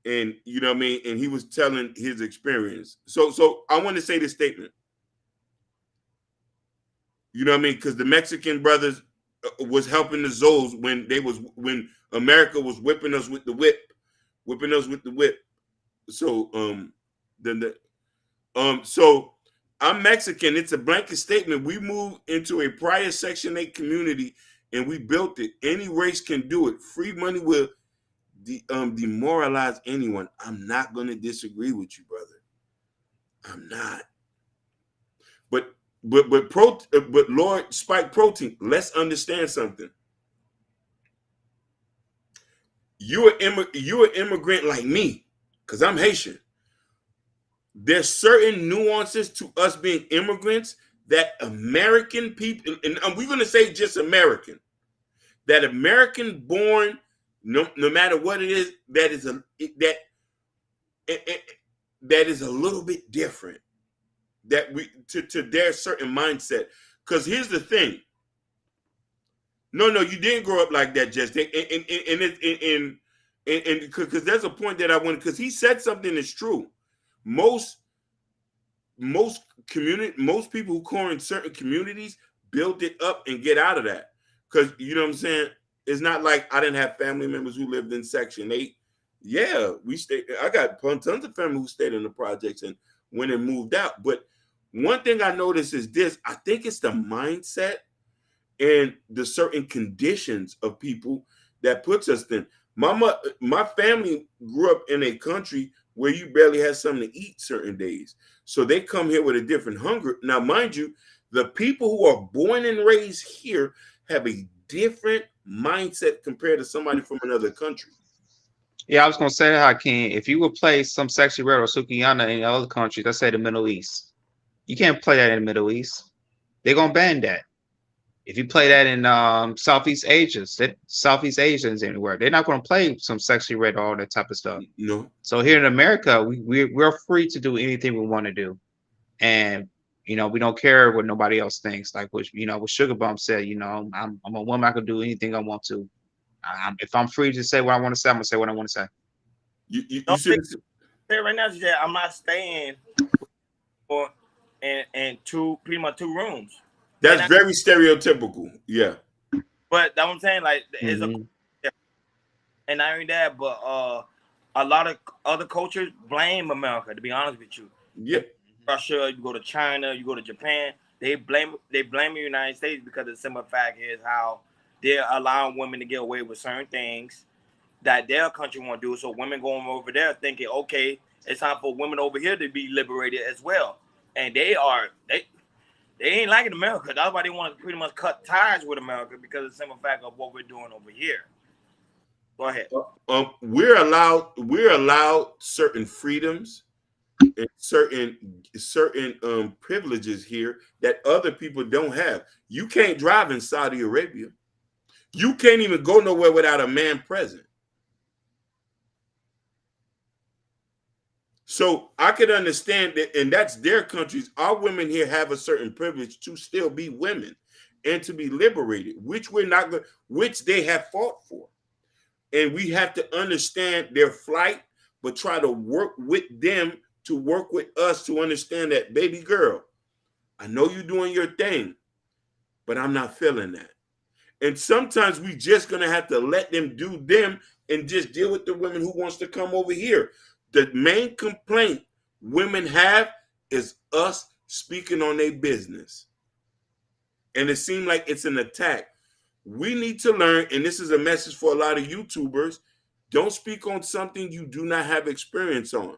and you know what I mean, and he was telling his experience. So I want to say this statement. You know what I mean? Because the Mexican brothers was helping the Zoes when America was whipping us with the whip. So so I'm Mexican. It's a blanket statement. We moved into a prior Section 8 community and we built it. Any race can do it. Free money will demoralize anyone. I'm not going to disagree with you, brother. I'm not. But Lord Spike Protein, let's understand something. You're an immigrant like me, because I'm Haitian. There's certain nuances to us being immigrants that American people, and we're going to say just American, that American born, no matter what it is, that is a little bit different. That we to their certain mindset. Because here's the thing. No, you didn't grow up like that, Jess. And because there's a point that I want, because he said something that's true. Most people who core in certain communities build it up and get out of that. Because you know what I'm saying? It's not like I didn't have family members who lived in Section 8. Yeah, we stayed. I got tons of family who stayed in the projects and went and moved out. But one thing I noticed is this. I think it's the mindset and the certain conditions of people that puts us in. My family grew up in a country where you barely had something to eat certain days. So they come here with a different hunger. Now, mind you, the people who are born and raised here have a different mindset compared to somebody from another country. Yeah, I was gonna say that, Hakeem. If you would play some sexy red or Sukiyana in other countries, let's say the Middle East, you can't play that in the Middle East. They're gonna ban that. If you play that in Southeast Asians anywhere, they're not gonna play some sexy red or all that type of stuff. No. So here in America, we're free to do anything we want to do, and we don't care what nobody else thinks. Like what Sugar Bump said. I'm a woman. I can do anything I want to. If I'm free to say what I want to say, I'm gonna say what I want to say. You say right now, Jay, I'm not staying in pretty much two rooms. That's very stereotypical. Yeah. But that's what I'm saying. Like, it's and not only that, but a lot of other cultures blame America. To be honest with you, yeah. Russia, you go to China, you go to Japan, they blame the United States because the simple fact is how they're allowing women to get away with certain things that their country won't do. So women going over there thinking, okay, it's time for women over here to be liberated as well. And they ain't liking America. That's why they want to pretty much cut ties with America, because of the simple fact of what we're doing over here. Go ahead. We're allowed certain freedoms and certain privileges here that other people don't have. You can't drive in Saudi Arabia. You can't even go nowhere without a man present. So I could understand that, and that's their countries. Our women here have a certain privilege to still be women and to be liberated, which they have fought for. And we have to understand their flight, but try to work with them to work with us to understand that, baby girl, I know you're doing your thing, but I'm not feeling that. And sometimes we just going to have to let them do them and just deal with the women who wants to come over here. The main complaint women have is us speaking on their business. And it seems like it's an attack. We need to learn, and this is a message for a lot of YouTubers, don't speak on something you do not have experience on.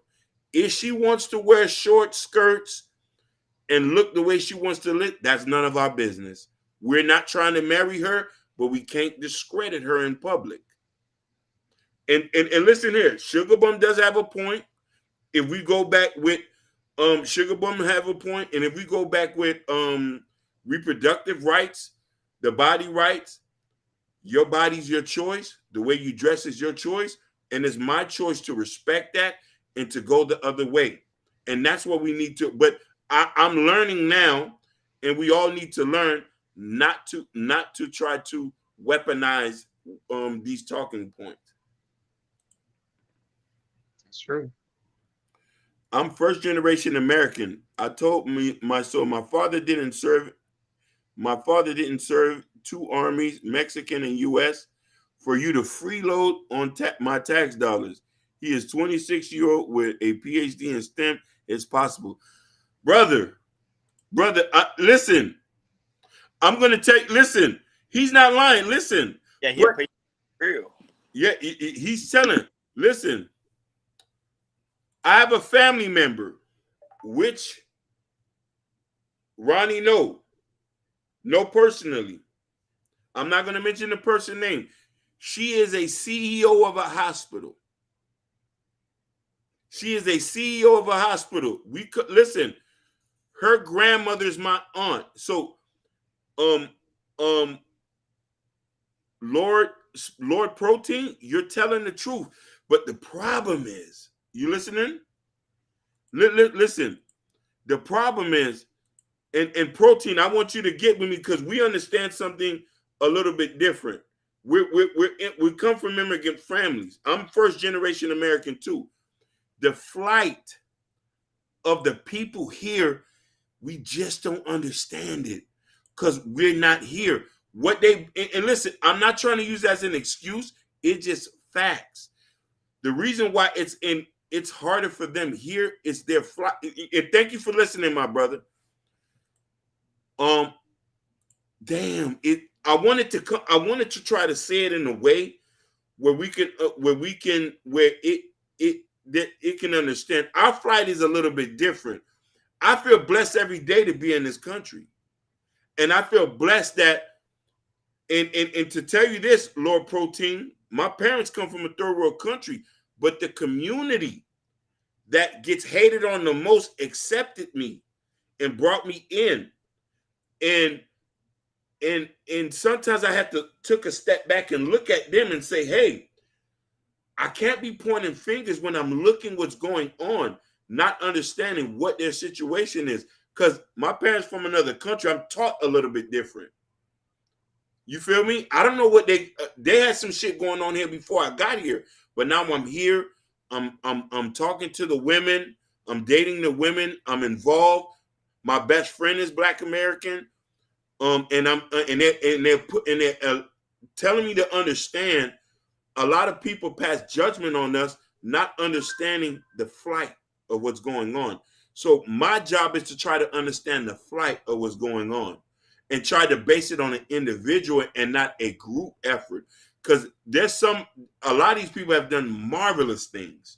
If she wants to wear short skirts and look the way she wants to look, that's none of our business. We're not trying to marry her, but we can't discredit her in public. And listen here, Sugar Bum does have a point. If we go back with Sugar Bum have a point, and if we go back with reproductive rights, the body rights, your body's your choice, the way you dress is your choice, and it's my choice to respect that and to go the other way. And that's what we need to, but I'm learning now, and we all need to learn not to try to weaponize these talking points. That's true. I'm first generation American. I told my father didn't serve. My father didn't serve two armies, Mexican and U.S., for you to freeload on my tax dollars. He is 26-year-old with a PhD in STEM. It's possible. Brother, listen. I'm going to listen. He's not lying. Listen. Yeah, he'll pay real. Yeah, he's telling. Listen, I have a family member, which Ronnie know personally. I'm not going to mention the person name. She is a CEO of a hospital. She is a CEO of a hospital. We could listen. Her grandmother's my aunt. So, um, Lord Protein, you're telling the truth. But the problem is, you listening? Listen. The problem is, and Protein, I want you to get with me because we understand something a little bit different. We come from immigrant families. I'm first generation American too. The flight of the people here, we just don't understand it because we're not here. What they and listen, I'm not trying to use that as an excuse. It's just facts. The reason why it's harder for them here is their flight. And thank you for listening, my brother. Damn it. I wanted to try to say it in a way where it can understand. Our flight is a little bit different. I feel blessed every day to be in this country. And I feel blessed that and to tell you this, Lord Protein, my parents come from a third world country, but the community that gets hated on the most accepted me and brought me in. And sometimes I have to take a step back and look at them and say, hey, I can't be pointing fingers when I'm looking what's going on, not understanding what their situation is. Because my parents from another country, I'm taught a little bit different. You feel me? I don't know what they had some shit going on here before I got here, but now I'm here. I'm talking to the women. I'm dating the women. I'm involved. My best friend is Black American. And they're telling me to understand. A lot of people pass judgment on us, not understanding the flight of what's going on. So my job is to try to understand the flight of what's going on and try to base it on an individual and not a group effort. Because a lot of these people have done marvelous things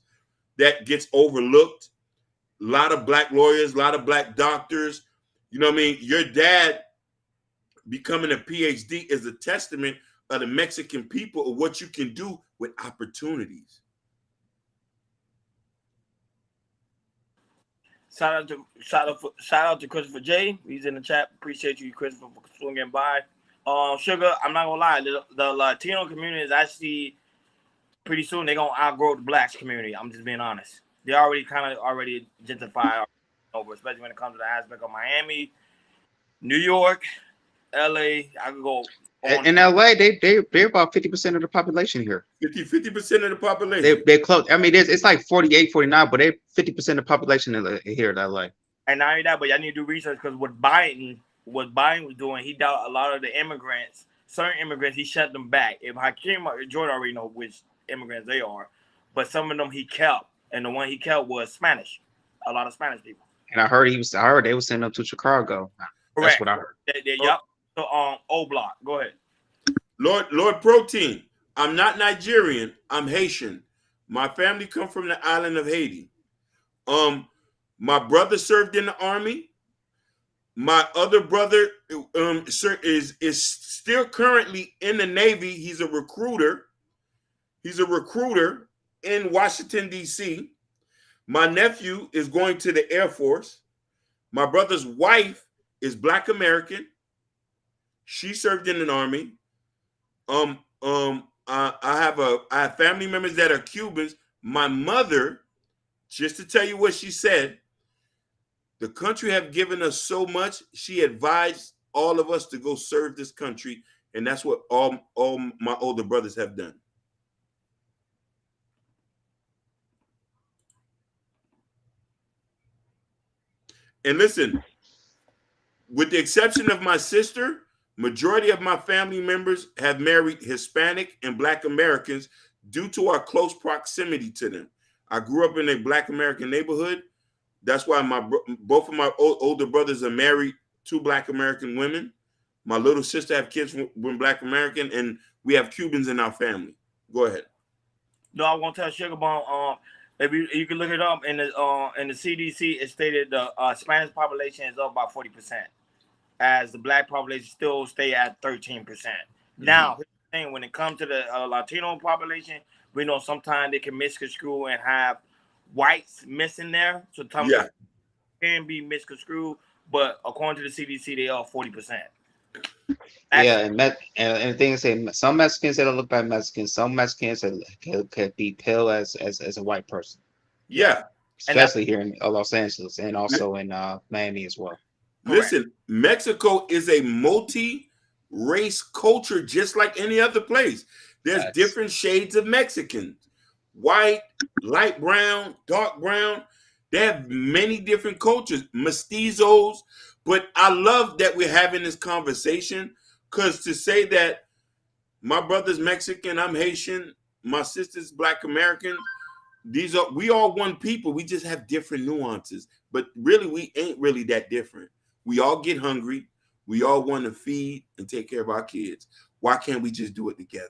that gets overlooked. A lot of Black lawyers, a lot of Black doctors. You know what I mean? Your dad becoming a PhD is a testament of the Mexican people of what you can do with opportunities. Shout out to Christopher J. He's in the chat. Appreciate you, Christopher, for swinging by. Sugar, I'm not gonna lie, the Latino community is actually pretty soon they're gonna outgrow the Blacks community. I'm just being honest. They already gentrified over, especially when it comes to the aspect of Miami, New York, LA. I could go. In LA, they're about 50% of the population here. 50% of the population. They're close. I mean, it's like 48, 49, but they're 50% of the population here in LA. And not only that, but y'all need to do research because what Biden was doing, he dealt a lot of the immigrants, certain immigrants, he shut them back. If Hakeem Jordan already know which immigrants they are, but some of them he kept, and the one he kept was Spanish, a lot of Spanish people. And I heard they were sending them to Chicago. That's what I heard. Yep. So O Block, go ahead. Lord Protein, I'm not Nigerian. I'm Haitian. My family come from the island of Haiti. My brother served in the army. My other brother is still currently in the Navy. He's a recruiter. He's a recruiter in Washington, D.C. My nephew is going to the Air Force. My brother's wife is Black American. She served in an army. I have family members that are Cubans. My mother, just to tell you what she said, the country have given us so much. She advised all of us to go serve this country, and that's what all my older brothers have done. And listen, with the exception of my sister, majority of my family members have married Hispanic and Black Americans due to our close proximity to them. I grew up in a Black American neighborhood. That's why both of my older brothers are married to Black American women. My little sister have kids with Black American, and we have Cubans in our family. Go ahead. No, I want to tell Sugar Bomb. If you can look it up in the CDC, it stated the Spanish population is up by 40%, as the Black population still stay at 13%. Now, here's the thing: when it comes to the Latino population, we know sometimes they can misconstrue and have whites missing there. So Yeah. can be misconstrued, but according to the CDC, they are 40%. Yeah, and the thing is, some Mexicans that look like Mexicans, some Mexicans that could be pale as a white person. Yeah. Especially here in Los Angeles and also in Miami as well. Listen, Mexico is a multi-race culture just like any other place. There's different shades of Mexicans. White, light brown, dark brown. They have many different cultures, mestizos. But I love that we're having this conversation, because to say that my brother's Mexican, I'm Haitian, my sister's Black American, we all one people. We just have different nuances. But really, we ain't really that different. We all get hungry. We all want to feed and take care of our kids. Why can't we just do it together?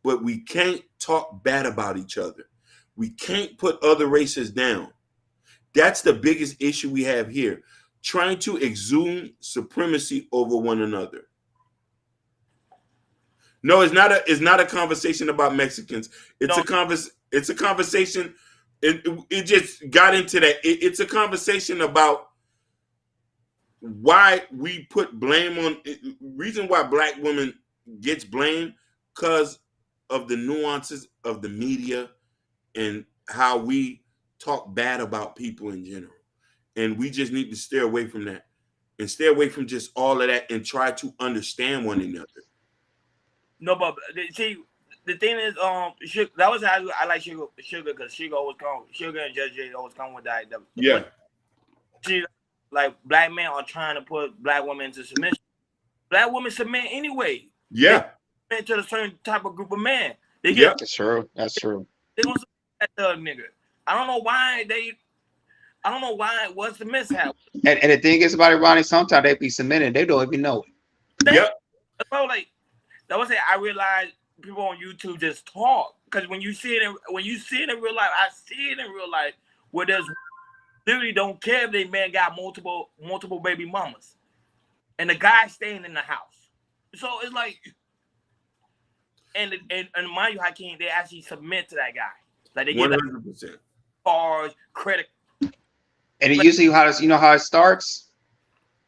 But we can't talk bad about each other. We can't put other races down. That's the biggest issue we have here. Trying to exude supremacy over one another. No, it's not a conversation about Mexicans. It's a conversation. It just got into that. It's a conversation about why we put blame on. Reason why Black women gets blamed, because of the nuances of the media and how we talk bad about people in general. And we just need to stay away from that and stay away from just all of that and try to understand one another. No, but see, the thing is, that was how I like Sugar because Sugar always come. Sugar and Judge J always come with that. Yeah. She, like, Black men are trying to put Black women into submission. Black women submit anyway. Yeah. They submit to a certain type of group of men. That's true. That's true. They gonna submit that thug nigga. I don't know why. What's the mishap? And the thing is about it, Ronnie, sometimes they be submitting, they don't even know it. Yep. So, like, that was it. I realized people on YouTube just talk, because when you see it in real life, I see it in real life where there's literally don't care if they man got multiple baby mamas, and the guy staying in the house. So it's like, and mind you, Hakeem, they actually submit to that guy. Like, they get 100%. Cars, credit. And it usually how it starts.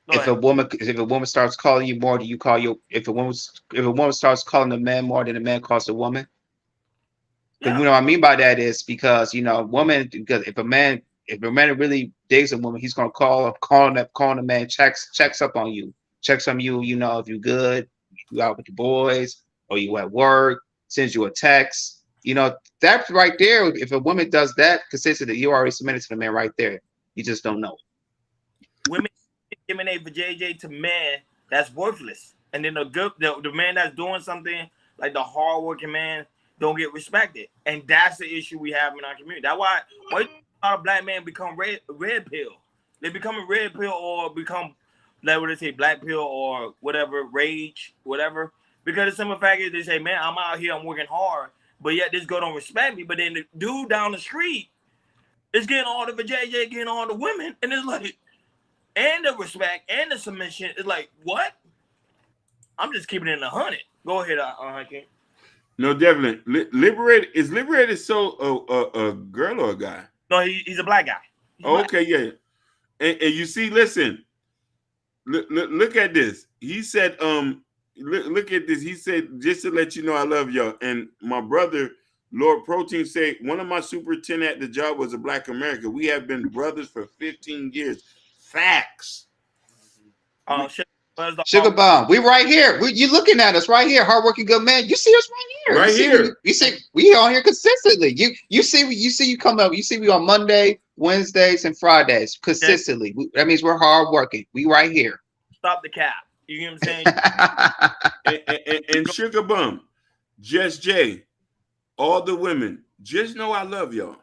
If a woman starts calling you more, do you call you? If a woman starts calling the man more than the man calls the woman? Because what I mean by that is because because if a man really digs a woman, he's gonna calling the man, checks up on you, checks on you. If you're good, you out with the boys, or you at work, sends you a text. That's right there. If a woman does that consistently, you already submitted to the man right there. You just don't know. Women discriminate for JJ to men that's worthless, and then the man that's doing something, like the hardworking man, don't get respected, and that's the issue we have in our community. That's why a lot of Black men become red pill. They become a red pill or become, like what they say, black pill or whatever, rage, whatever. Because the simple fact is, they say, man, I'm out here, I'm working hard, but yet this girl don't respect me. But then the dude down the street is getting all the JJ, getting all the women, and it's like, and the respect and the submission is like, what? I'm just keeping it in 100. Go ahead, Hakeem. No, definitely. Liberated so a girl or a guy? No, he's a Black guy. Okay, yeah. And you see, listen, look at this. He said, look at this. He said, just to let you know, I love y'all. And my brother, Lord Protein, said, one of my superintendent at the job was a Black American. We have been brothers for 15 years. Facts. Sugar Bomb, we right here. You looking at us right here, hardworking good man. You see us right here. Right here. You see we on here consistently. You see you come up. You see we on Monday, Wednesdays, and Fridays consistently. That means we're hardworking. We right here. Stop the cap. You know what I'm saying? and Sugar Bomb, Just Jay, all the women, just know I love y'all.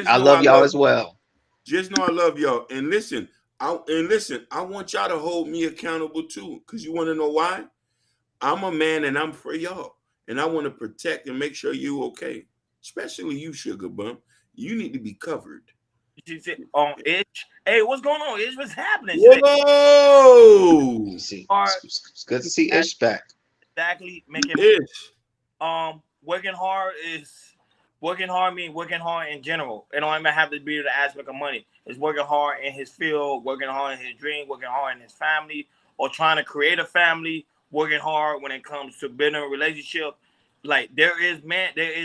I love y'all as well. Just know I love y'all. And listen, And listen, I want y'all to hold me accountable too, because you want to know why? I'm a man and I'm for y'all, and I want to protect and make sure you okay, especially you, Sugar Bump. You need to be covered. She said, Itch. Hey, what's going on? Itch, what's happening today? Whoa! See, Or it's good to see Ish back. exactly making Ish. working hard is working hard means working hard in general. It don't even have to be the aspect of money. It's working hard in his field, working hard in his dream, working hard in his family, or trying to create a family, working hard when it comes to building a relationship. Like there is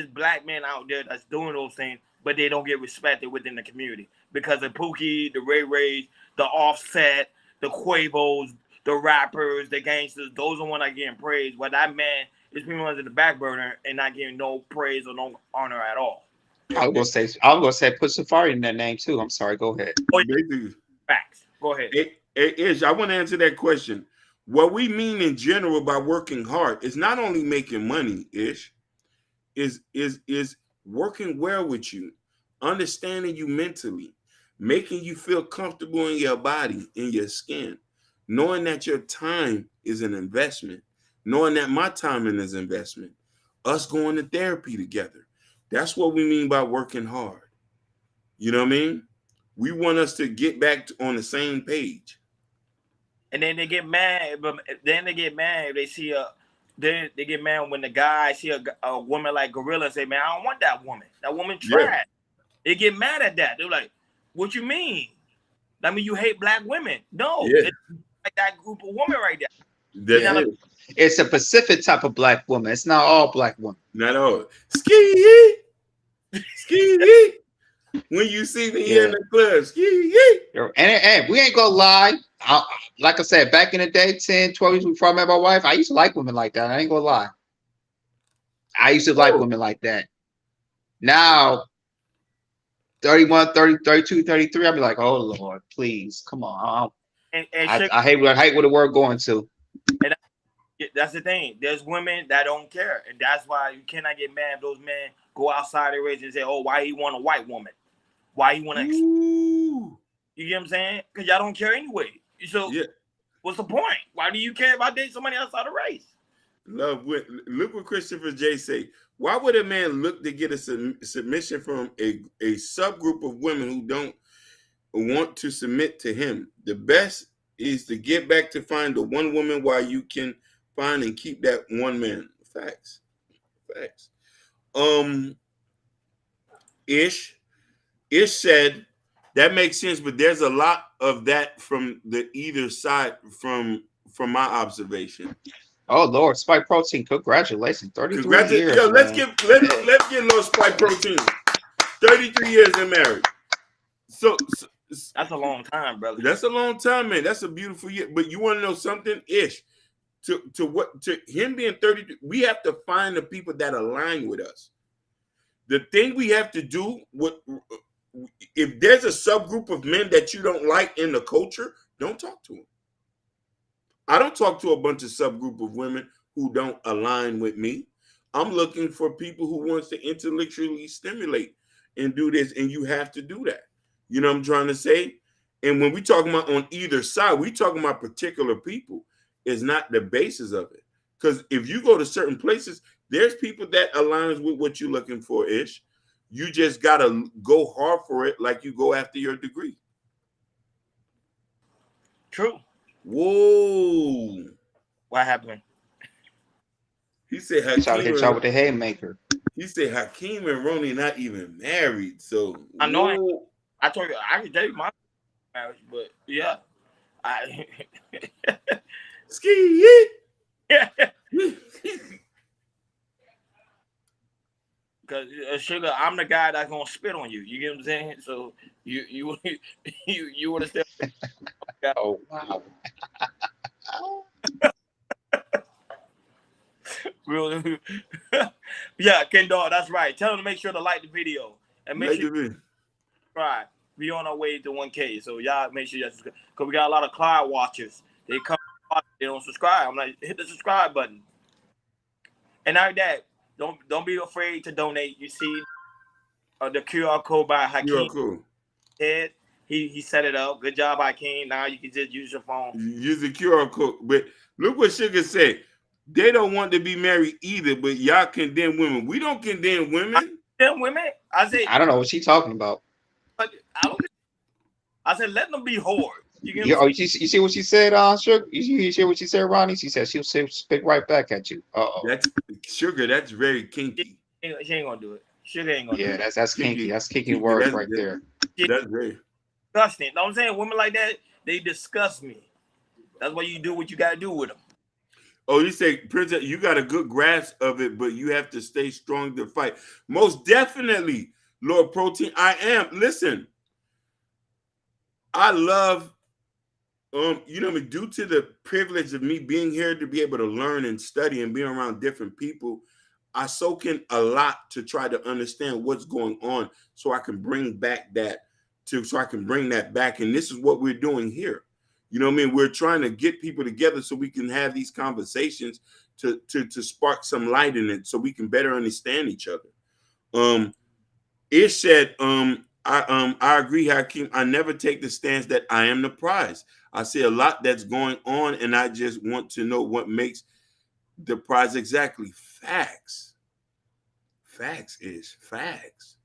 black men out there that's doing those things, but they don't get respected within the community because of Pookie, the Ray Rays, the Offset, the Quavos, the rappers, the gangsters. Those are the ones that getting praised. But that man is being ones in the back burner and not getting no praise or no honor at all. I was gonna say put Safari in that name too. I'm sorry. Go ahead. Oh, yeah, Basically, facts. Go ahead. Ish, I want to answer that question. What we mean in general by working hard is not only making money, Ish, is working well with you, understanding you mentally, making you feel comfortable in your body, in your skin, knowing that your time is an investment, knowing that my time is an investment, us going to therapy together. That's what we mean by working hard. You know what I mean? We want us to get back on the same page. And then they get mad, but then they get mad if they see then they get mad when the guy see a woman like Gorilla and say, "Man, I don't want that woman. That woman trash." Yeah. They get mad at that. They're like, "What you mean? I mean, you hate black women?" No, Yeah. it's like that group of women right there. That's Not it. It's a specific type of black woman. It's not all black women. Not all. Ski, ski. When you see me Yeah. in the club, ski. And we ain't gonna lie. Like I said, back in the day, 10, 12 years before I met my wife, I used to like women like that. I ain't gonna lie. I used to like women like that. Now, 31, 30, 32, 33, I'll be like, oh Lord, please, come on. And I hate where the word going to. And that's the thing. There's women that don't care, and that's why you cannot get mad if those men go outside their race and say, "Oh, why he want a white woman? Why he want to?" You get what I'm saying? Because y'all don't care anyway. So, Yeah. What's the point? Why do you care if I date somebody outside the race? Look what Christopher J say. Why would a man look to get a submission from a subgroup of women who don't want to submit to him? The best is to get back to find the one woman while you can find and keep that one man. Facts. Ish said that makes sense, but there's a lot of that from the either side from my observation. Oh Lord, Spike Protein, congratulations. 33 years. Yo, let's man. get a little Spike Protein. 33 years in marriage. So that's a long time, brother. That's a long time, man. That's a beautiful year. But you want to know something? Ish. To him being 33, we have to find the people that align with us. The thing we have to do, if there's a subgroup of men that you don't like in the culture, don't talk to them. I don't talk to a bunch of subgroup of women who don't align with me. I'm looking for people who wants to intellectually stimulate and do this, and you have to do that. You know what I'm trying to say? And when we talking about on either side, we talking about particular people. Is not the basis of it. Because if you go to certain places, there's people that aligns with what you're looking for, Ish. You just gotta go hard for it like you go after your degree. True. Whoa. What happened? He said Hakeem trying to hit y'all with the haymaker. He said Hakeem and Ronnie not even married. So I know. I told you I could date my marriage, but yeah. Ski. Because Sugar, I'm the guy that's gonna spit on you. You get what I'm saying? So you would have still. Oh wow. Real. Yeah, Ken Dog, that's right. Tell them to make sure to like the video and make sure to subscribe. We on our way to 1K, so y'all make sure you subscribe. Because we got a lot of Clyde watchers. They come, they don't subscribe. I'm like, hit the subscribe button. And after that, don't be afraid to donate. You see the QR code by Hakeem. Cool. Head. He set it up. Good job, Hakeem. Now you can just use your phone. Use the QR code. But look what Sugar said. They don't want to be married either, but y'all condemn women. We don't condemn women. Them women, I said, I don't know what she's talking about. but I don't. I said, let them be whores. You get what You, I'm oh, saying? you see what she said, Sugar? You hear what she said, Ronnie? She said she'll spit right back at you. Uh-oh. That's Sugar. That's very kinky. She ain't gonna do it. Sugar ain't gonna do Yeah, it. that's kinky. Kinky. That's kinky Kinky. words right there. That's very. Disgusting. Know what I'm saying? Women like that, they disgust me. That's why you do what you gotta do with them. Oh, you say, Princess, you got a good grasp of it, but you have to stay strong to fight. Most definitely, Lord Protein. I am. Listen, I love, you know, I mean, due to the privilege of me being here to be able to learn and study and being around different people, I soak in a lot to try to understand what's going on, so I can bring back that so I can bring that back. And this is what we're doing here. You know what I mean? We're trying to get people together so we can have these conversations to spark some light in it, so we can better understand each other. Ish said, I agree, Hakeem. I never take the stance that I am the prize. I see a lot that's going on, and I just want to know what makes the prize exactly. Facts. Facts is facts.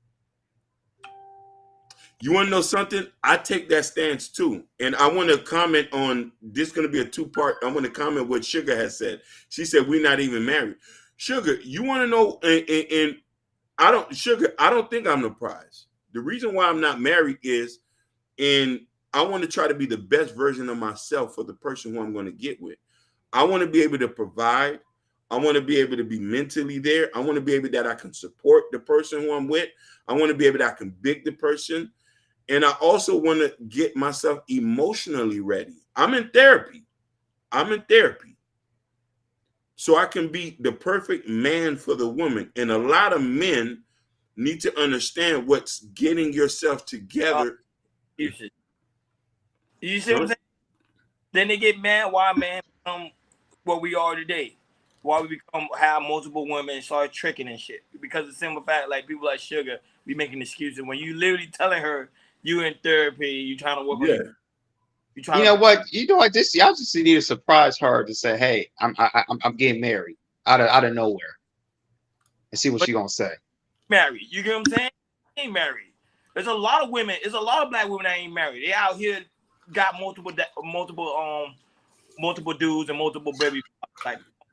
You want to know something? I take that stance too. And I want to comment on this. Going to be a two-part. I want to comment what Sugar has said. She said, we're not even married. Sugar, you want to know, and I don't think I'm the prize. The reason why I'm not married is, and I want to try to be the best version of myself for the person who I'm going to get with. I want to be able to provide. I want to be able to be mentally there. I want to be able that I can support the person who I'm with. I want to be able that I can big the person. And I also want to get myself emotionally ready. I'm in therapy. So I can be the perfect man for the woman. And a lot of men need to understand what's getting yourself together. You see what I'm saying? Then they get mad why man become what we are today. Why we have multiple women and start tricking and shit. Because of the simple fact, like people like Sugar, we making excuses. When you literally telling her you in therapy, you trying to work on it. You know what? This y'all just need to surprise her to say, "Hey, I'm getting married out of nowhere," and see what she gonna say. Married, you get what I'm saying? Ain't married. There's a lot of women. There's a lot of black women that ain't married. They out here got multiple dudes and multiple baby.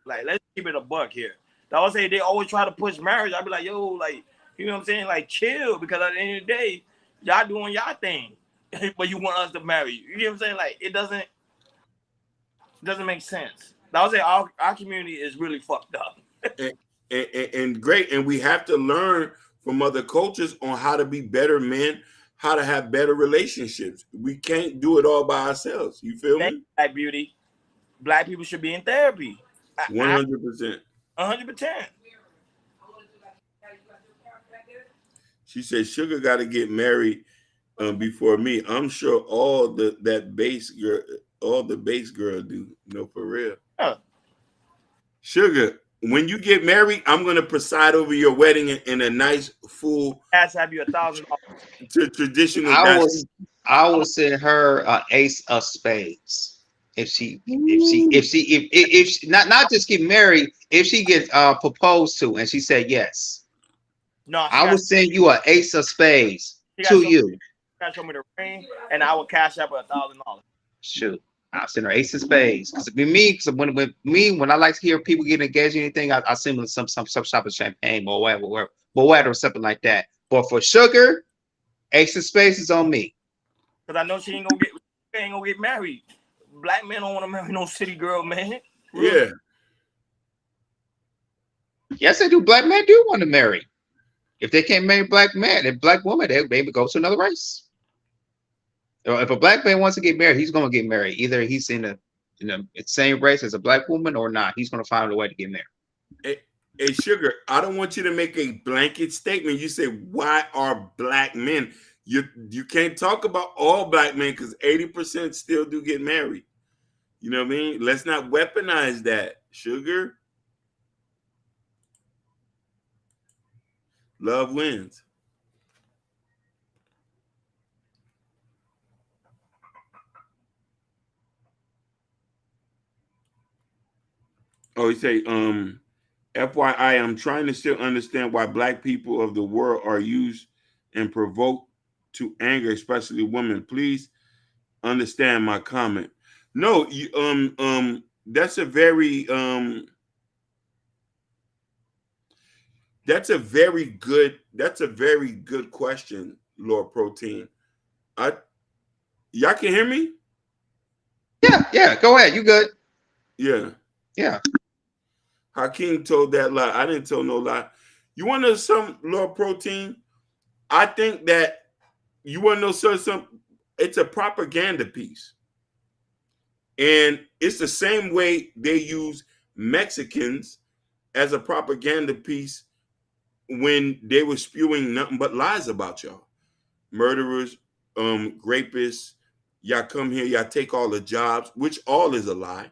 Like let's keep it a buck here. I would say they always try to push marriage. I'd be like, yo, like, you know what I'm saying? Like, chill, because at the end of the day, y'all doing y'all thing, but you want us to marry you. You know what I'm saying? Like, it doesn't make sense. I would say our community is really fucked up. and great, and we have to learn from other cultures on how to be better men, how to have better relationships. We can't do it all by ourselves. You feel me? Black beauty, black people should be in therapy. 100%. 100%. She said, "Sugar got to get married before me." I'm sure all the base girl do. No, for real. Huh. Sugar, when you get married, I'm gonna preside over your wedding in a nice full. Ask have you $1,000. Traditional. I will send her an ace of spades if she not just get married, if she gets proposed to and she said yes. No, I will send you an ace of spades to you. Show me the ring, and I will cash up $1,000. Shoot, I'll send her ace of spades. Because when I like to hear people get engaged in anything, I send them some shop of champagne or whatever, or something like that. But for Sugar, ace of spades is on me. Because I know she ain't gonna get married. Black men don't want to marry no city girl, man. Yeah. Yes, they do. Black men do want to marry. If they can't marry black man and black woman, they maybe go to another race. If a black man wants to get married, he's going to get married. Either he's in the same race as a black woman or not. He's going to find a way to get married. Hey, Sugar, I don't want you to make a blanket statement. You say, why are black men? You can't talk about all black men because 80% still do get married. You know what I mean? Let's not weaponize that, Sugar. Love wins. Oh, he say, FYI, I'm trying to still understand why black people of the world are used and provoked to anger, especially women. Please understand my comment. No, that's a very that's a very good question, Lord Protein. I Y'all can hear me? Yeah. Go ahead. You good? Yeah. Yeah. Hakeem told that lie. I didn't tell no lie. You want to know some, Lord Protein? I think that you want to know some. It's a propaganda piece, and it's the same way they use Mexicans as a propaganda piece when they were spewing nothing but lies about y'all, murderers, rapists. Y'all come here, y'all take all the jobs, which all is a lie.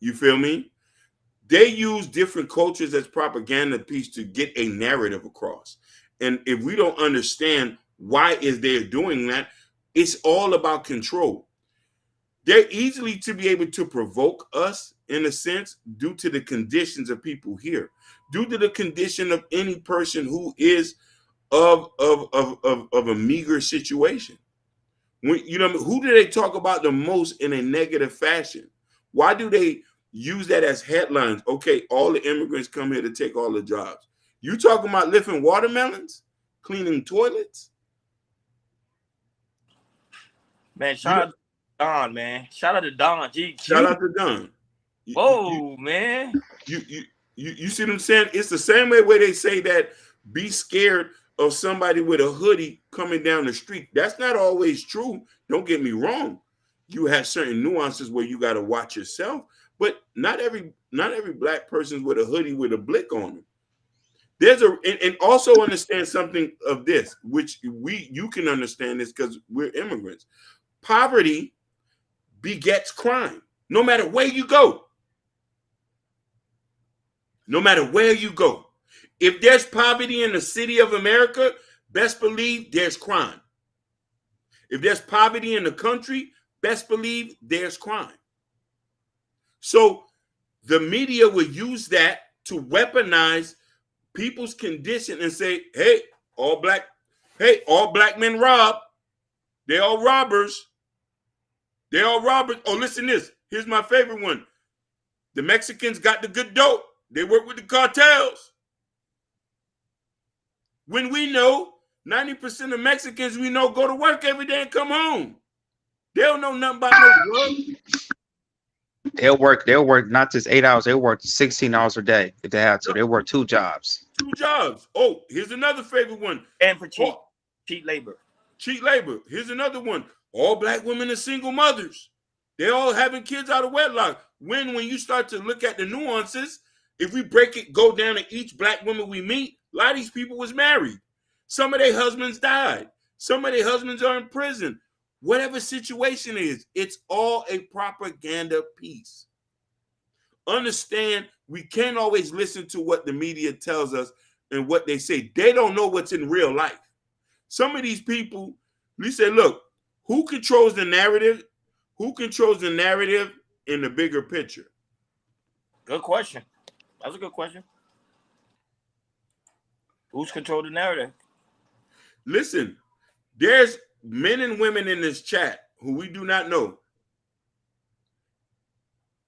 You feel me? They use different cultures as propaganda piece to get a narrative across. And if we don't understand why is they doing that, it's all about control. They're easily to be able to provoke us in a sense due to the conditions of people here, due to the condition of any person who is of a meager situation. When you know who do they talk about the most in a negative fashion? Why do they use that as headlines? Okay, all the immigrants come here to take all the jobs. You talking about lifting watermelons, cleaning toilets? Man, You shout know, out to Don, man. Shout out to Don shout GQ. out to Don. You, you, Whoa, man. you, you, you see what I'm saying? It's the same way where they say that be scared of somebody with a hoodie coming down the street. That's not always true. Don't get me wrong. You have certain nuances where you got to watch yourself, but not every black person's with a hoodie with a blick on them. And also understand something of this, which you can understand this because we're immigrants. Poverty begets crime. No matter where you go, no matter where you go. If there's poverty in the city of America, best believe there's crime. If there's poverty in the country, best believe there's crime. So the media will use that to weaponize people's condition and say, all black, all black men rob. They all robbers. They all robbers. Oh, listen to this. Here's my favorite one. The Mexicans got the good dope. They work with the cartels. When we know 90% of Mexicans we know go to work every day and come home. They don't know nothing about no drugs. They'll work not just 8 hours, they'll work 16 hours a day if they have to. They'll work 2 jobs. 2 jobs. Oh, here's another favorite one. And for cheap, Oh, cheap labor. cheap labor. Here's another one. All black women are single mothers. They're all having kids out of wedlock. When you start to look at the nuances, if we break it, go down to each black woman we meet, a lot of these people was married. Some of their husbands died. Some of their husbands are in prison. Whatever situation is, it's all a propaganda piece. Understand, we can't always listen to what the media tells us and what they say. They don't know what's in real life. Some of these people, we say, look, who controls the narrative? Who controls the narrative in the bigger picture? Good question. That's a good question. Who's controlled the narrative? Listen, there's men and women in this chat who we do not know.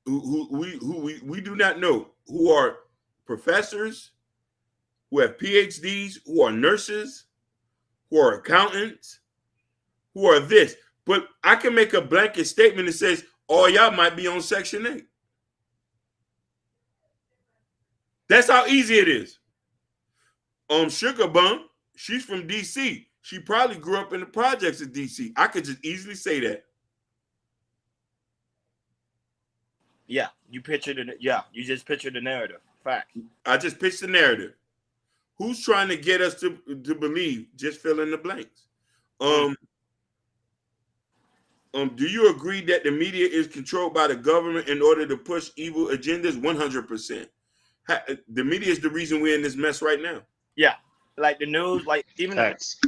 We do not know, who are professors, who have PhDs, who are nurses, who are accountants, who are this. But I can make a blanket statement that says, all y'all might be on Section 8. That's how easy it is. Sugar Bum, she's from DC. She probably grew up in the projects of DC. I could just easily say that. Yeah, you just pictured the narrative. Fact. I just pitched the narrative. Who's trying to get us to believe? Just fill in the blanks. Do you agree that the media is controlled by the government in order to push evil agendas? 100%. The media is the reason we're in this mess right now. Yeah, like the news, like even Facts.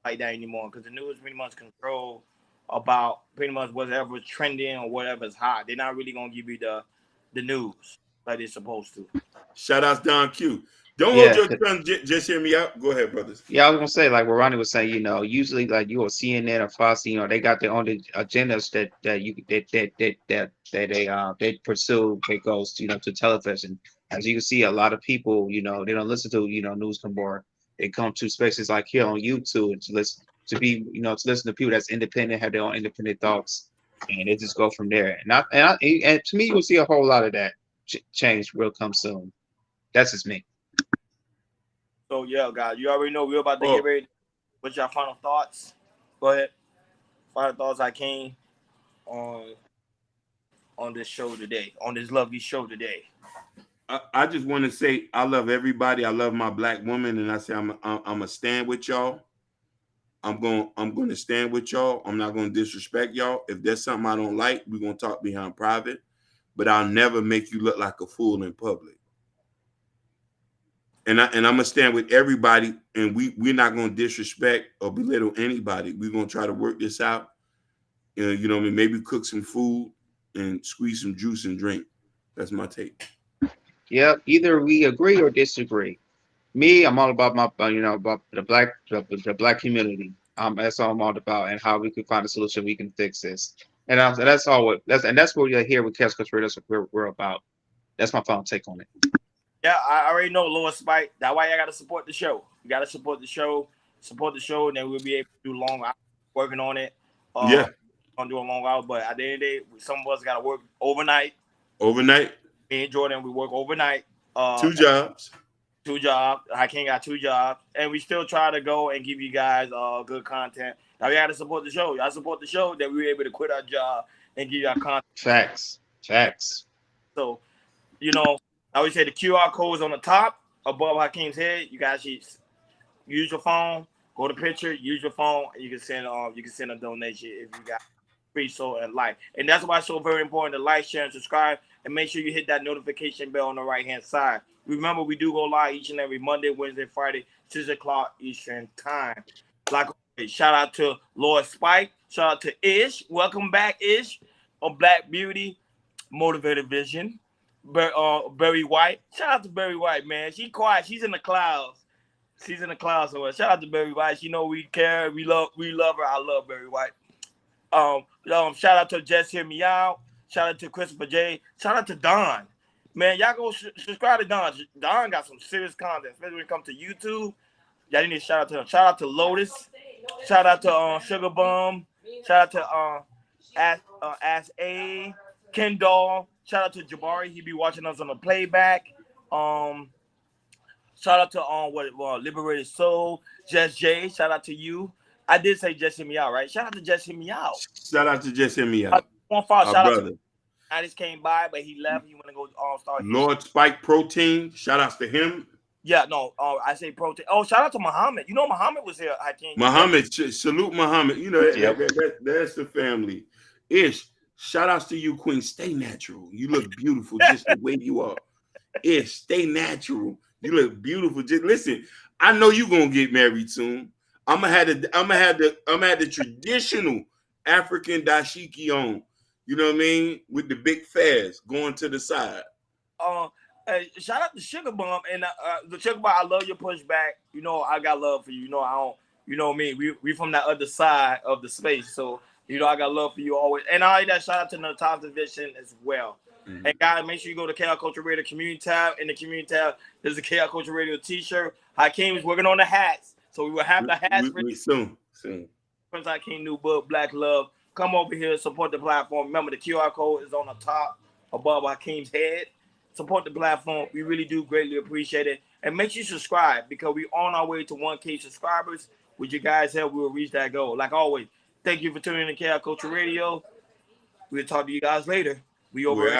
like that anymore because the news pretty much control about pretty much whatever's trending or whatever's hot. They're not really gonna give you the news. like they're supposed to. Shout outs Don Q. Don't hold Yeah, your tongue. Just hear me out. Go ahead, brothers. yeah, I was gonna say, like what Ronnie was saying, usually like you or CNN or Fox, they got their own agendas that they pursue that goes, to television. As you can see, a lot of people, they don't listen to, news come board. They come to spaces like here on YouTube to listen to listen to people that's independent, have their own independent thoughts, and they just go from there. And to me, you'll see a whole lot of that change will come soon. That's just me. So yeah, guys, you already know we're about to get ready. What's your final thoughts? Go ahead. Final thoughts, Hakeem, on this show today, on this lovely show today. I just want to say I love everybody. I love my black woman, and I say I'm a stand with y'all. I'm going to stand with y'all. I'm not going to disrespect y'all. If there's something I don't like, we're going to talk behind private. But I'll never make you look like a fool in public. And I'm gonna stand with everybody, and we're not gonna disrespect or belittle anybody. We're gonna try to work this out. You know what I mean? Maybe cook some food and squeeze some juice and drink. That's my take. Yeah, either we agree or disagree. Me, I'm all about about the black community. That's all I'm all about, and how we can find a solution we can fix this. And that's what you're here with Chaos Culture. That's what we're about. That's my final take on it. Yeah, I already know Lord Spike. That's why I gotta support the show. You gotta support the show, and then we'll be able to do long hours working on it. Yeah, I'm doing long hours, but at the end of the day, some of us gotta work overnight. Me and Jordan, we work overnight. 2 jobs. 2 jobs. Hakeem got 2 jobs, and we still try to go and give you guys good content. Now we gotta support the show. Y'all support the show that we were able to quit our job and give y'all content. Facts. So, I always say the QR code is on the top above Hakeem's head. You guys use your phone, go to picture, use your phone, and you can send a donation if you got free soul and like. And that's why it's so very important to like, share, and subscribe, and make sure you hit that notification bell on the right hand side. Remember, we do go live each and every Monday, Wednesday, Friday, 6 o'clock Eastern time. Like, shout out to Lord Spike, shout out to Ish. Welcome back, Ish, on Black Beauty, Motivated Vision. Berry White. Shout out to Berry White, man. She quiet. She's in the clouds. Shout out to Berry White. She know we care. We love her. I love Berry White. Shout out to Just Hear Me Out. Shout out to Christopher J. Shout out to Don. Man, y'all go subscribe to Don. Don got some serious content, especially when it comes to YouTube. Y'all need to shout out to him. Shout out to Lotus. Shout out to Sugar Bum. Shout out to Ask A. Kendall. Shout out to Jabari. He be watching us on the playback. Shout out to Liberated Soul. Just Jay. Shout out to you. I did say Just Hear Me Out, right? Shout out to Just Hear Me Out. Shout out to Just Hear Me Out. Shout out to I just came by, but he left. He want to go start. Lord Spike Protein. Shout outs to him. Yeah, no. I say Protein. Oh, shout out to Muhammad. Muhammad was here. Muhammad, salute Muhammad. That's the family. Ish. Shout outs to you, Queen. Stay natural. You look beautiful just the way you are. Stay natural. You look beautiful. Just listen. I know you're gonna get married soon. I'm gonna have the traditional African dashiki on. You know what I mean? With the big fez going to the side. Hey, shout out to Sugar Bum and the Sugar Bum. I love your pushback. I got love for you. I don't. You know me. We from that other side of the space, so. I got love for you always. And all that, shout out to the top division as well. Mm-hmm. And guys, make sure you go to Chaos Culture Radio Community tab. In the Community tab, there's a Chaos Culture Radio t-shirt. Hakeem is working on the hats. So we will have the hats soon. Prince Hakeem new book, Black Love. Come over here, support the platform. Remember, the QR code is on the top above Hakeem's head. Support the platform. We really do greatly appreciate it. And make sure you subscribe because we're on our way to 1K subscribers. With your guys' help, we will reach that goal. Like always. Thank you for tuning in to Chaos Culture Radio. We'll talk to you guys later. We over.